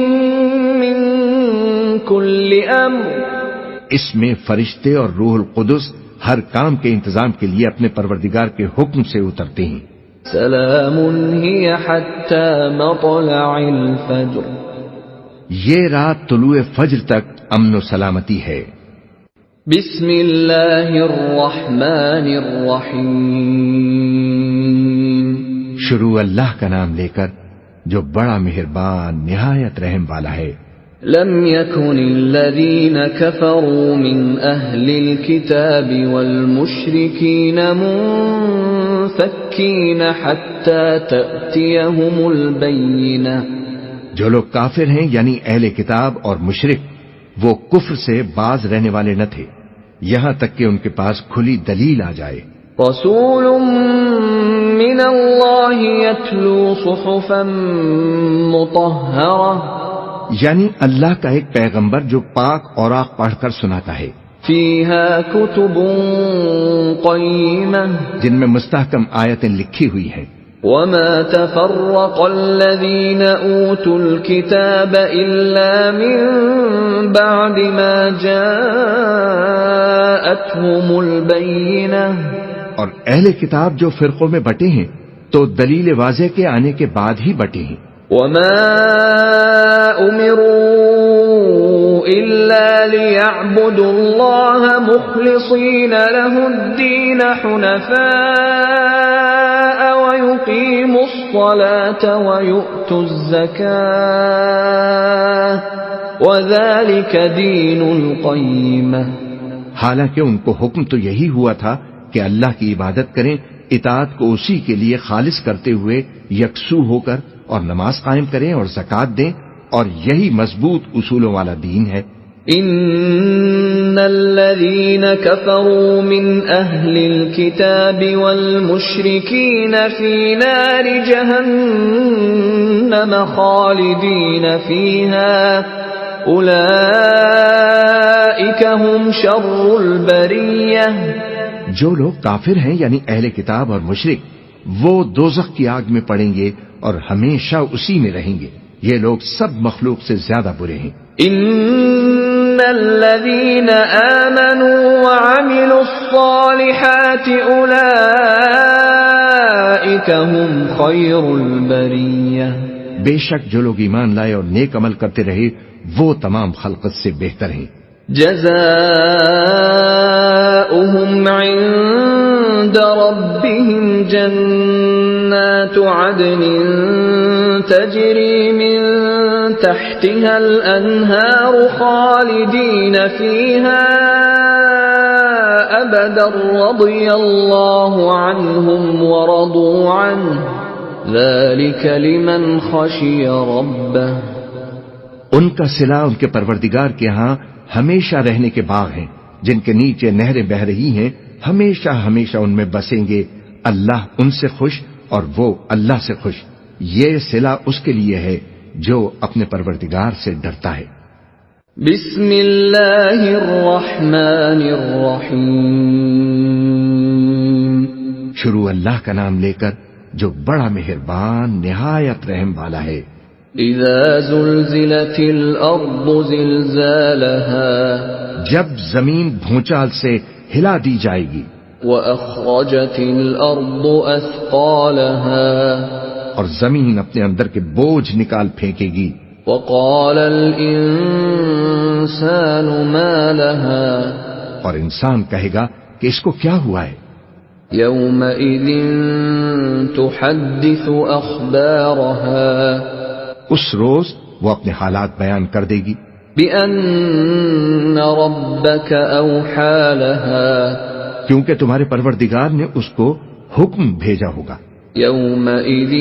من کل امر اس میں فرشتے اور روح القدس ہر کام کے انتظام کے لیے اپنے پروردگار کے حکم سے اترتے ہیں. سلام ہی حتی مطلع الفجر یہ رات طلوع فجر تک امن و سلامتی ہے. بسم اللہ الرحمن الرحیم شروع اللہ کا نام لے کر جو بڑا مہربان نہایت رحم والا ہے. لم يكن الذين كفروا من أهل الكتاب والمشركين منفكين حتى تأتيهم البينة جو لوگ کافر ہیں یعنی اہل کتاب اور مشرک وہ کفر سے باز رہنے والے نہ تھے یہاں تک کہ ان کے پاس کھلی دلیل آ جائے. رسول من اللہ يتلو صحفا مطہرہ یعنی اللہ کا ایک پیغمبر جو پاک اوراق پڑھ کر سناتا ہے. فیہا کتب قیمہ جن میں مستحکم آیتیں لکھی ہوئی ہیں. وما تفرق الذین اوتوا الکتاب الا من بعد ما جاءتهم البینہ اور اہل کتاب جو فرقوں میں بٹے ہیں تو دلیل واضح کے آنے کے بعد ہی بٹے ہیں. وما امروا الا ليعبدوا الله مخلصين له الدين حنفاء ويقيموا الصلاة ويؤتوا الزكاة وذلك دين القيمة حالانکہ ان کو حکم تو یہی ہوا تھا کہ اللہ کی عبادت کریں اطاعت کو اسی کے لیے خالص کرتے ہوئے یکسو ہو کر اور نماز قائم کریں اور زکوٰۃ دیں اور یہی مضبوط اصولوں والا دین ہے. ان الذين كفروا من اهل الكتاب والمشركين في نار جهنم خالدين فيها اولئك هم شر البرية جو لوگ کافر ہیں یعنی اہل کتاب اور مشرک وہ دوزخ کی آگ میں پڑیں گے اور ہمیشہ اسی میں رہیں گے. یہ لوگ سب مخلوق سے زیادہ برے ہیں. ان الذين آمنوا وعملوا الصالحات اولئك هم خير البرية بے شک جو لوگ ایمان لائے اور نیک عمل کرتے رہے وہ تمام خلقت سے بہتر ہیں. جزاؤهم عند ربهم جنات عدن تجري من تحتها الأنهار خالدين فيها أبدا رضي الله عنهم ورضوا عنه ذلك لمن خشي ربه ان کا صلہ ان کے پروردگار کے ہاں ہمیشہ رہنے کے باغ ہیں جن کے نیچے نہریں بہ رہی ہیں ہمیشہ ہمیشہ ان میں بسیں گے. اللہ ان سے خوش اور وہ اللہ سے خوش. یہ صلہ اس کے لیے ہے جو اپنے پروردگار سے ڈرتا ہے. بسم اللہ الرحمن الرحیم شروع اللہ کا نام لے کر جو بڑا مہربان نہایت رحم والا ہے. إذا زلزلت الأرض زلزالها جب زمین بھونچال سے ہلا دی جائے گی، وأخرجت الأرض أثقالها اور زمین اپنے اندر کے بوجھ نکال پھینکے گی، وقال الإنسان ما لها اور انسان کہے گا کہ اس کو کیا ہوا ہے؟ يومئذ تحدث أخبارها اس روز وہ اپنے حالات بیان کر دے گی، بأن ربك أوحى لها کیونکہ تمہارے پروردگار نے اس کو حکم بھیجا ہوگا۔ يومئذ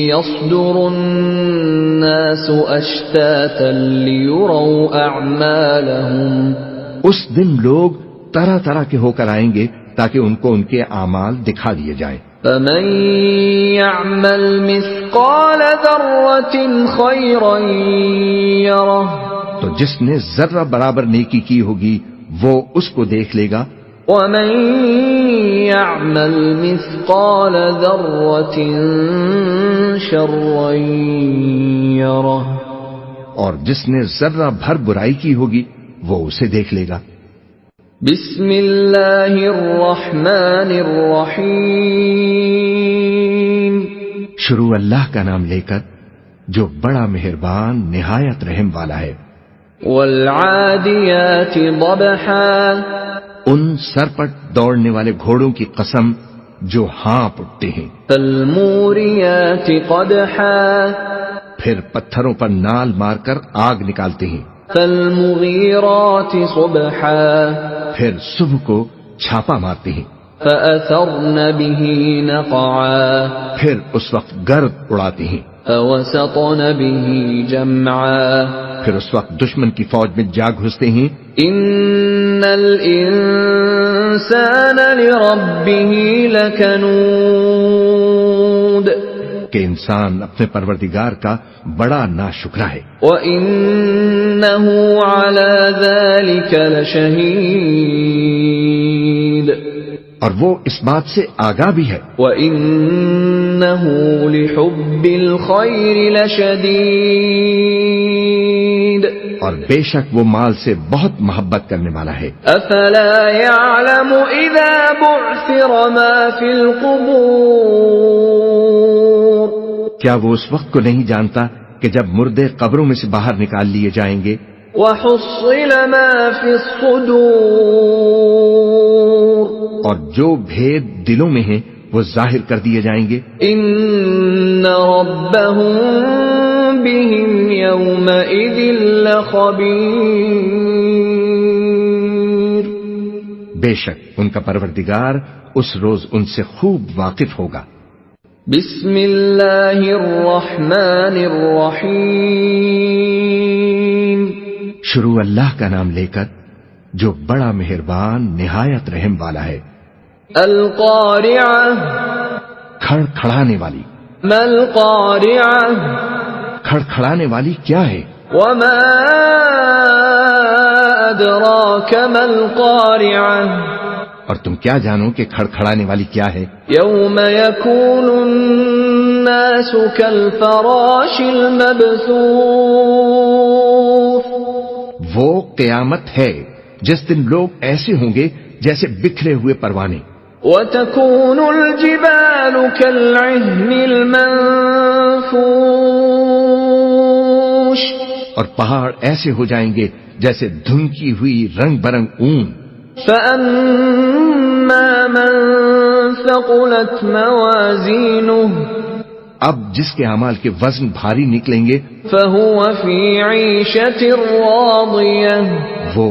يصدر الناس أشتاتا ليروا أعمالهم اس دن لوگ طرح طرح کے ہو کر آئیں گے تاکہ ان کو ان کے اعمال دکھا دیے جائیں۔ فمن يعمل مثقال ذرة خيرا يره تو جس نے ذرہ برابر نیکی کی ہوگی وہ اس کو دیکھ لے گا، ومن يعمل مثقال ذرة شرا يره اور جس نے ذرہ بھر برائی کی ہوگی وہ اسے دیکھ لے گا۔ بسم اللہ الرحمن الرحیم شروع اللہ کا نام لے کر جو بڑا مہربان نہایت رحم والا ہے۔ والعادیات ضبحا ان سرپٹ دوڑنے والے گھوڑوں کی قسم جو ہانپ اٹھتے ہیں، فالموریات قدحا پھر پتھروں پر نال مار کر آگ نکالتے ہیں، فالمغیرات صبحا پھر صبح کو چھاپا مارتے ہیں، فأثرن به نقعا پھر اس وقت گرد اڑاتے ہیں، فوسطن به جمعا پھر اس وقت دشمن کی فوج میں جا گھستے ہیں۔ ان الانسان لربه لکنود کہ انسان اپنے پروردگار کا بڑا ناشکرا ہے، وَإِنَّهُ عَلَى ذَلِكَ لَشَهِيدٌ اور وہ اس بات سے آگاہ بھی ہے، وَإِنَّهُ لِحُبِّ الْخَيْرِ لَشَدِيدٌ اور بے شک وہ مال سے بہت محبت کرنے والا ہے۔ أَفَلَا يَعْلَمُ إِذَا بُعْثِرَ مَا فِي الْقُبُورِ کیا وہ اس وقت کو نہیں جانتا کہ جب مردے قبروں میں سے باہر نکال لیے جائیں گے، وَحُصِّلَ مَا فِي الصُّدُورِ اور جو بھید دلوں میں ہیں وہ ظاہر کر دیے جائیں گے، إِنَّ رَبَّهُم بِهِمْ يَوْمَئِذٍ لَخَبِيرٌ بے شک ان کا پروردگار اس روز ان سے خوب واقف ہوگا۔ بسم اللہ الرحمن الرحیم شروع اللہ کا نام لے کر جو بڑا مہربان نہایت رحم والا ہے۔ القارعہ کھڑکھڑانے والی، ما القارعہ کھڑکھڑانے والی کیا ہے؟ وما ادراک ما القارعہ اور تم کیا جانو کہ کھڑکھڑانے والی کیا ہے؟ یوم یکون الناس کالفراش المبثوث وہ قیامت ہے جس دن لوگ ایسے ہوں گے جیسے بکھرے ہوئے پروانے، وتكون الجبال كالعهن المنفوش اور پہاڑ ایسے ہو جائیں گے جیسے دھنکی ہوئی رنگ برنگ اون۔ فأما من ثقلت موازينه اب جس کے اعمال کے وزن بھاری نکلیں گے فهو في عيشة راضية وہ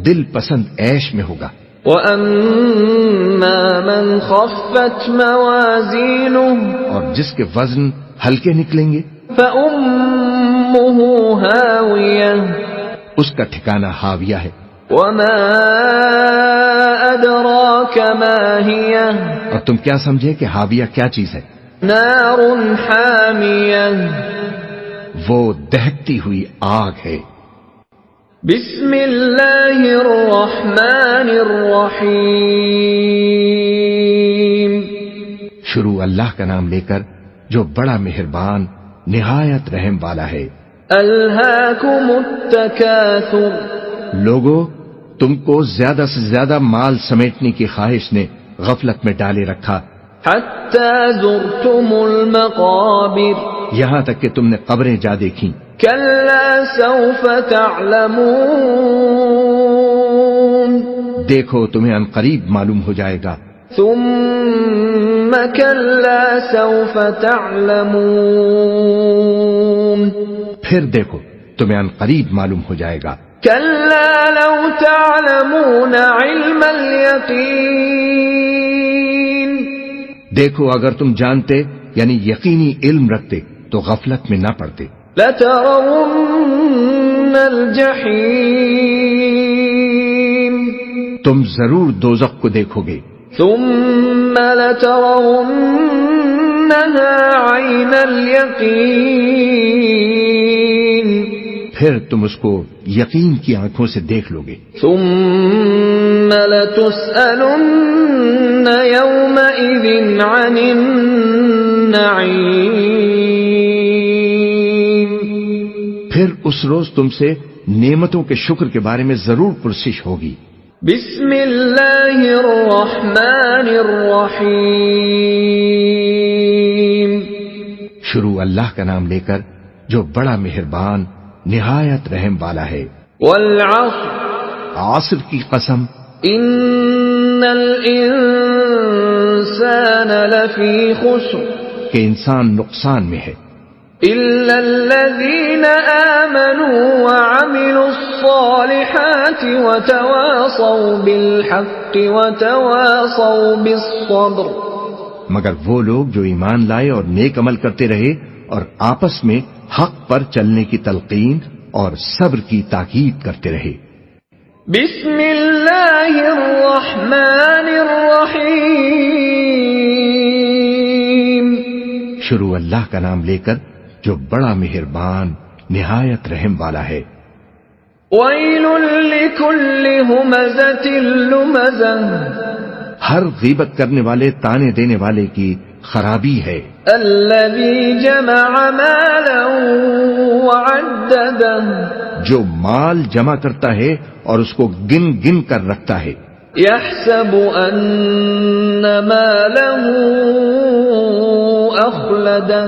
دل پسند عیش میں ہوگا، وأما من خفت موازينه اور جس کے وزن ہلکے نکلیں گے فأمه هاوية اس کا ٹھکانہ ہاویہ ہے۔ وما أدراك ما هي اور تم کیا سمجھے کہ ہاویہ کیا چیز ہے؟ نار حامية وہ دہکتی ہوئی آگ ہے۔ بسم اللہ الرحمن الرحیم شروع اللہ کا نام لے کر جو بڑا مہربان نہایت رحم والا ہے۔ الہاکم التکاثر، لوگو تم کو زیادہ سے زیادہ مال سمیٹنے کی خواہش نے غفلت میں ڈالے رکھا، حتی زرتم المقابر، یہاں تک کہ تم نے قبریں جا دیکھیں۔ کلا سوف تعلمون، دیکھو تمہیں عنقریب معلوم ہو جائے گا۔ ثم کلا سوف تعلمون، پھر دیکھو تمہیں عنقریب معلوم ہو جائے گا۔ کلا لو تعلمون علم الیقین، دیکھو اگر تم جانتے یعنی یقینی علم رکھتے تو غفلت میں نہ پڑتے۔ لترون الجحیم، تم ضرور دوزخ کو دیکھو گے۔ ثم لترونها عین الیقین، پھر تم اس کو یقین کی آنکھوں سے دیکھ لو گے۔ ثم لتسألن یومئذ عن النعیم، پھر اس روز تم سے نعمتوں کے شکر کے بارے میں ضرور پرسش ہوگی۔ بسم اللہ الرحمن الرحیم، شروع اللہ کا نام لے کر جو بڑا مہربان نہایت رحم والا ہے۔ والعصر، عصر کی قسم، ان الانسان لفی خسر، کہ انسان نقصان میں ہے الا الذین آمنوا وعملوا الصالحات وتواصوا بالحق وتواصوا بالصبر، مگر وہ لوگ جو ایمان لائے اور نیک عمل کرتے رہے اور آپس میں حق پر چلنے کی تلقین اور صبر کی تاکید کرتے رہے۔ بسم اللہ الرحمن الرحیم، شروع اللہ کا نام لے کر جو بڑا مہربان نہایت رحم والا ہے۔ ویل لکل ہمزۃ لمزہ، ہر غیبت کرنے والے تانے دینے والے کی خرابی ہے۔ الذی جمع مالا وعددہ، جو مال جمع کرتا ہے اور اس کو گن گن کر رکھتا ہے۔ یحسب ان مالہ اخلدہ،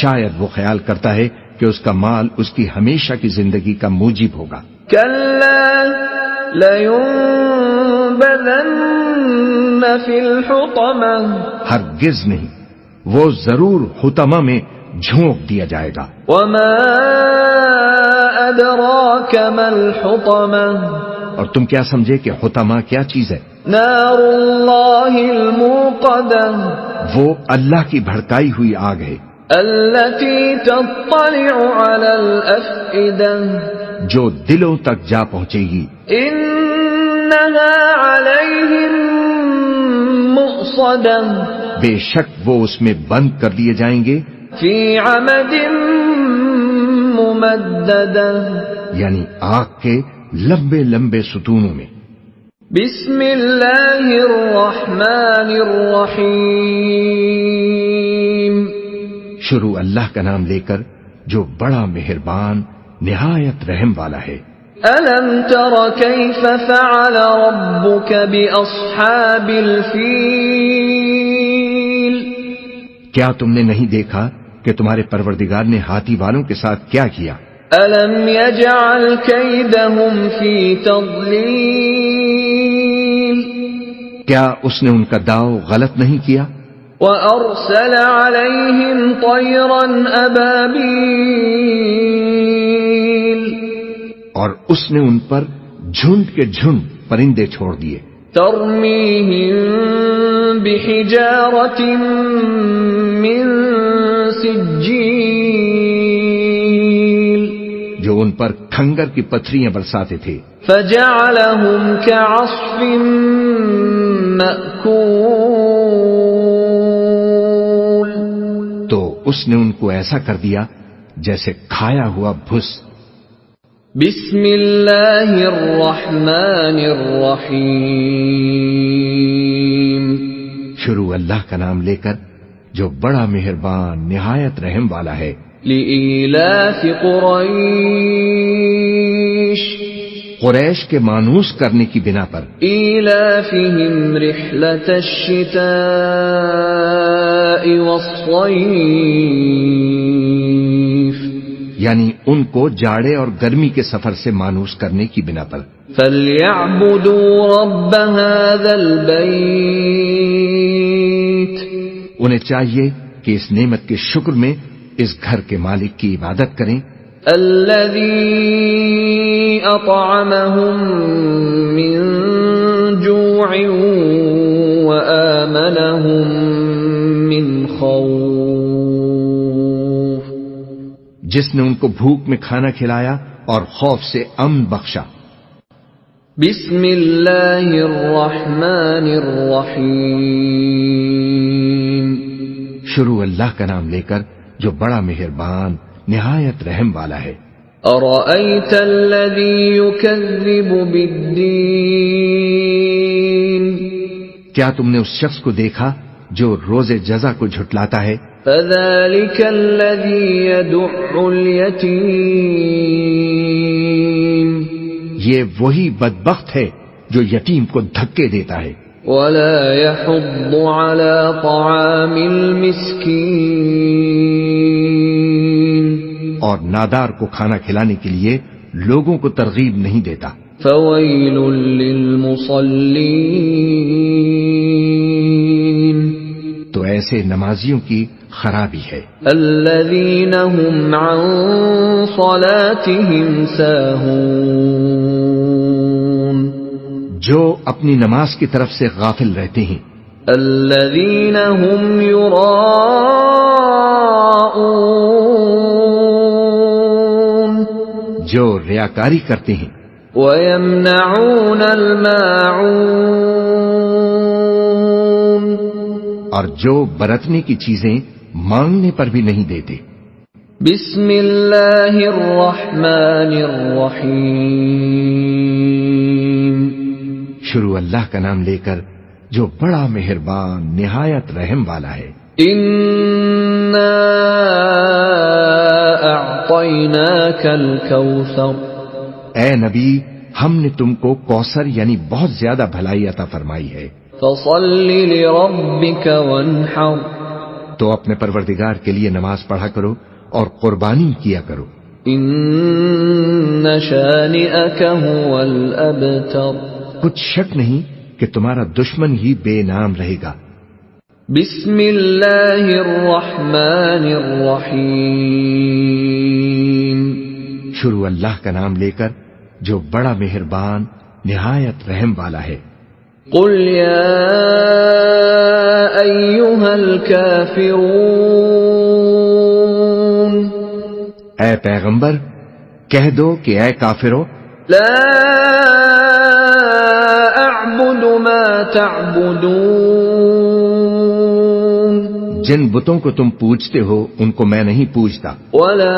شاید وہ خیال کرتا ہے کہ اس کا مال اس کی ہمیشہ کی زندگی کا موجب ہوگا۔ کلا لینبذن فی الحطمہ، ہرگز نہیں، وہ ضرور حطمہ میں جھونک دیا جائے گا۔ وما ادراک ما الحطمہ، اور تم کیا سمجھے کہ حطمہ کیا چیز ہے؟ نار اللہ الموقدہ، وہ اللہ کی بھڑکائی ہوئی آگ ہے، التي تطلع على الافئدہ، جو دلوں تک جا پہنچے گی۔ انها علیہم مؤصدہ، بے شک وہ اس میں بند کر لیے جائیں گے، فی عمد ممددہ، یعنی آگ کے لمبے لمبے ستونوں میں۔ بسم اللہ الرحمن الرحیم، شروع اللہ کا نام لے کر جو بڑا مہربان نہایت رحم والا ہے۔ الم تر کیف فعل ربک باصحاب الفیل، کیا تم نے نہیں دیکھا کہ تمہارے پروردگار نے ہاتھی والوں کے ساتھ کیا کیا؟ الم یجعل کیدہم فی تضلیل، کیا اس نے ان کا داؤ غلط نہیں کیا؟ وَأَرْسَلَ عَلَيْهِمْ طَيْرًا أَبَابِيلَ، اور اس نے ان پر جھنڈ کے جھنڈ پرندے چھوڑ دیے، تَرْمِيهِمْ بِحِجَارَةٍ مِّن سِجِّيلٍ، جو ان پر کھنگر کی پتھریاں برساتے تھے، فَجَعَلَهُمْ كَعَصْفٍ مَّأْكُولٍ، تو اس نے ان کو ایسا کر دیا جیسے کھایا ہوا بھس۔ بسم اللہ الرحمن الرحیم، شروع اللہ کا نام لے کر جو بڑا مہربان نہایت رحم والا ہے۔ لإيلاف قريش قریش کے مانوس کرنے کی بنا پر إيلافهم رحلة الشتاء والصيف یعنی ان کو جاڑے اور گرمی کے سفر سے مانوس کرنے کی بنا پر فَلْيَعْبُدُوا رَبَّ هَذَا الْبَيْتِ انہیں چاہیے کہ اس نعمت کے شکر میں اس گھر کے مالک کی عبادت کریں الَّذِي أَطْعَمَهُم مِّن جُوعٍ وَآمَنَهُم مِّن خَوْفٍ جس نے ان کو بھوک میں کھانا کھلایا اور خوف سے امن بخشا بسم اللہ الرحمن الرحیم شروع اللہ کا نام لے کر جو بڑا مہربان نہایت رحم والا ہے ارأیت الذی یکذب بالدین کیا تم نے اس شخص کو دیکھا جو روز جزا کو جھٹلاتا ہے فذلک الذی یدع الیتیم یہ وہی بدبخت ہے جو یتیم کو دھکے دیتا ہے ولا يحض على طعام المسكين اور نادار کو کھانا کھلانے کے لیے لوگوں کو ترغیب نہیں دیتا فويل للمصلين تو ایسے نمازیوں کی خرابی ہے الذين هم عن صلاتهم ساهون جو اپنی نماز کی طرف سے غافل رہتے ہیں الذين هم يراءون جو ریاکاری کرتے ہیں ويمنعون الماعون اور جو برتنے کی چیزیں مانگنے پر بھی نہیں دیتے بسم اللہ الرحمن الرحیم شروع اللہ کا نام لے کر جو بڑا مہربان نہایت رحم والا ہے انا اعطیناک الکوثر اے نبی ہم نے تم کو کوثر یعنی بہت زیادہ بھلائی عطا فرمائی ہے فصل لربک وانحر تو اپنے پروردگار کے لیے نماز پڑھا کرو اور قربانی کیا کرو ان شانئک هو الابتر کچھ شک نہیں کہ تمہارا دشمن ہی بے نام رہے گا بسم اللہ الرحمن الرحیم شروع اللہ کا نام لے کر جو بڑا مہربان نہایت رحم والا ہے قل یا ایھا الکافرون اے پیغمبر کہہ دو کہ اے کافرو لا اعبد ما تعبدون جن بتوں کو تم پوجتے ہو ان کو میں نہیں پوجتا ولا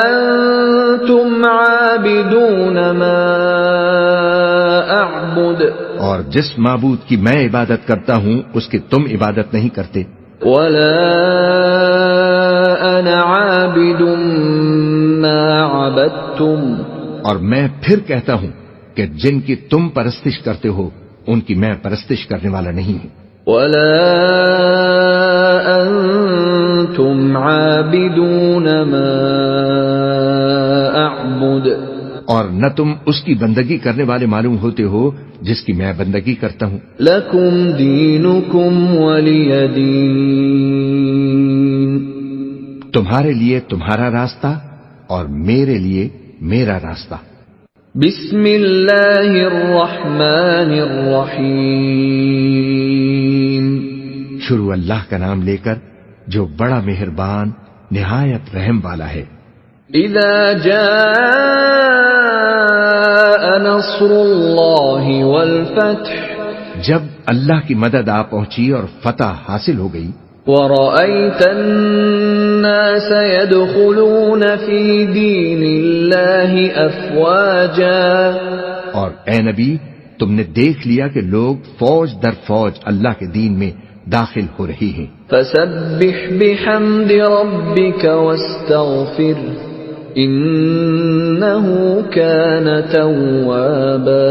انتم عابدون ما اعبد اور جس معبود کی میں عبادت کرتا ہوں اس کی تم عبادت نہیں کرتے ولا انا عابد ما عبدتم اور میں پھر کہتا ہوں کہ جن کی تم پرستش کرتے ہو ان کی میں پرستش کرنے والا نہیں ہوں ولا انتم عابدون ما اعبد اور نہ تم اس کی بندگی کرنے والے معلوم ہوتے ہو جس کی میں بندگی کرتا ہوں لکم دینکم ولی دین تمہارے لیے تمہارا راستہ اور میرے لیے میرا راستہ بسم اللہ الرحمن الرحیم شروع اللہ کا نام لے کر جو بڑا مہربان نہایت رحم والا ہے اذا جاء نصر اللہ والفتح جب اللہ کی مدد آ پہنچی اور فتح حاصل ہو گئی ورأيت الناس يدخلون في دين الله أفواجا اور اے نبی تم نے دیکھ لیا کہ لوگ فوج در فوج اللہ کے دین میں داخل ہو رہی ہیں۔ فسبح بحمد ربك واستغفر انه كان توابا،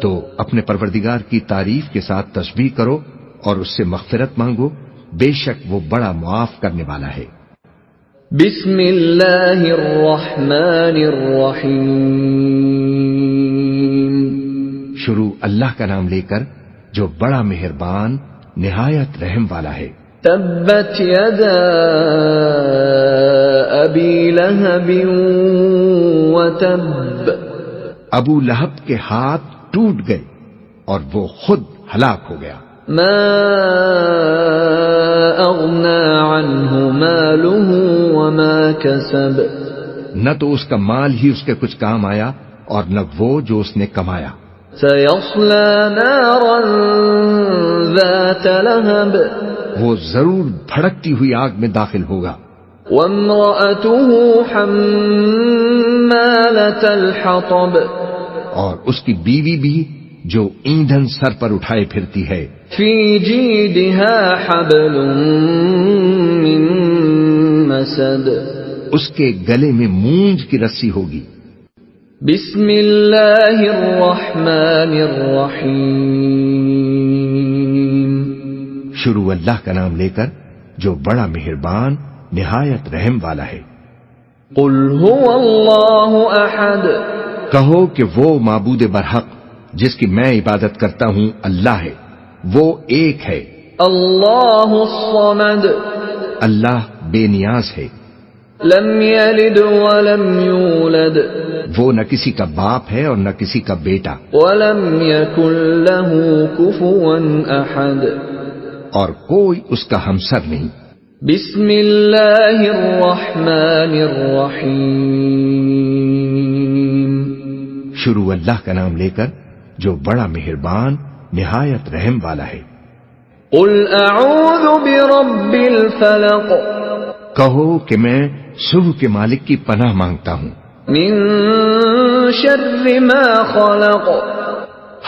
تو اپنے پروردگار کی تعریف کے ساتھ تسبیح کرو اور اس سے مغفرت مانگو، بے شک وہ بڑا معاف کرنے والا ہے۔ بسم اللہ الرحمن الرحیم، شروع اللہ کا نام لے کر جو بڑا مہربان نہایت رحم والا ہے۔ تبت یدا ابی لہب وتب، ابو لہب کے ہاتھ ٹوٹ گئے اور وہ خود ہلاک ہو گیا۔ ما اغنى عنه ماله وما كسب، نہ تو اس کا مال ہی اس کے کچھ کام آیا اور نہ وہ جو اس نے کمایا۔ سيصلى نارا ذات لهب، وہ ضرور بھڑکتی ہوئی آگ میں داخل ہوگا۔ وامرأته حمالة الحطب، اور اس کی بیوی بھی جو ایندھن سر پر اٹھائے پھرتی ہے۔ في جيدها حبل من مسد، اس کے گلے میں مونج کی رسی ہوگی۔ بسم اللہ الرحمن الرحیم، شروع اللہ کا نام لے کر جو بڑا مہربان نہایت رحم والا ہے۔ قل هو اللہ احد، کہو کہ وہ معبود برحق جس کی میں عبادت کرتا ہوں اللہ ہے، وہ ایک ہے۔ اللہ الصمد، اللہ بے نیاز ہے، لم یلد ولم یولد وہ نہ کسی کا باپ ہے اور نہ کسی کا بیٹا، ولم یکن له کفوا احد، اور کوئی اس کا ہمسر نہیں۔ بسم اللہ الرحمن الرحیم، شروع اللہ کا نام لے کر جو بڑا مہربان نہایت رحم والا ہے۔ قل اعوذ برب الفلق، کہو کہ میں صبح کے مالک کی پناہ مانگتا ہوں، من شر ما خلق،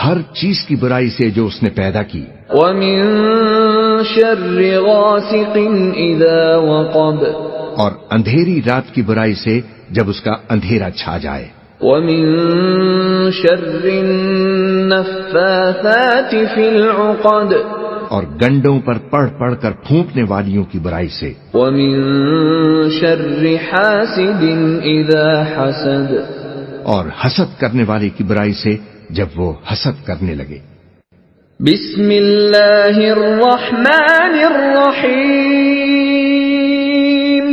ہر چیز کی برائی سے جو اس نے پیدا کی، ومن شر غاسق اذا وقب، اور اندھیری رات کی برائی سے جب اس کا اندھیرا چھا جائے، ومن شر النفاثات في العقد، اور گنڈوں پر پڑھ پڑھ کر پھونکنے والیوں کی برائی سے، ومن شر حاسد اذا حسد، اور حسد کرنے والے کی برائی سے جب وہ حسد کرنے لگے۔ بسم اللہ الرحمن الرحیم،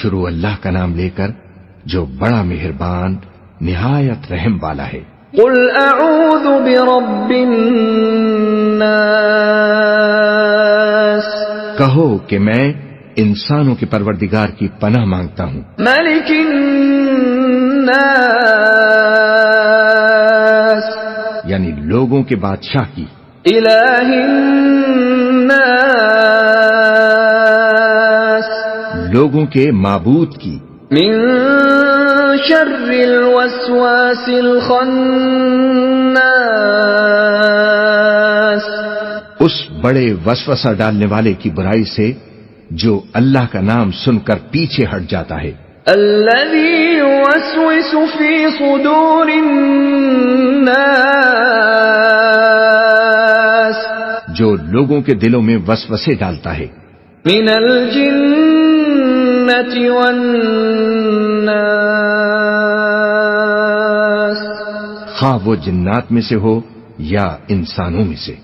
شروع اللہ کا نام لے کر جو بڑا مہربان نہایت رحم والا ہے۔ قل اعوذ برب الناس، کہو کہ میں انسانوں کے پروردگار کی پناہ مانگتا ہوں، ملک الناس، یعنی لوگوں کے بادشاہ کی، الہ الناس، لوگوں کے معبود کی، من شر الوسواس الخناس، اس بڑے وسوسہ ڈالنے والے کی برائی سے جو اللہ کا نام سن کر پیچھے ہٹ جاتا ہے، الذي يوسوس في صدور الناس، جو لوگوں کے دلوں میں وسوسے ڈالتا ہے، من الجنة والناس، خواہ وہ جنات میں سے ہو یا انسانوں میں سے۔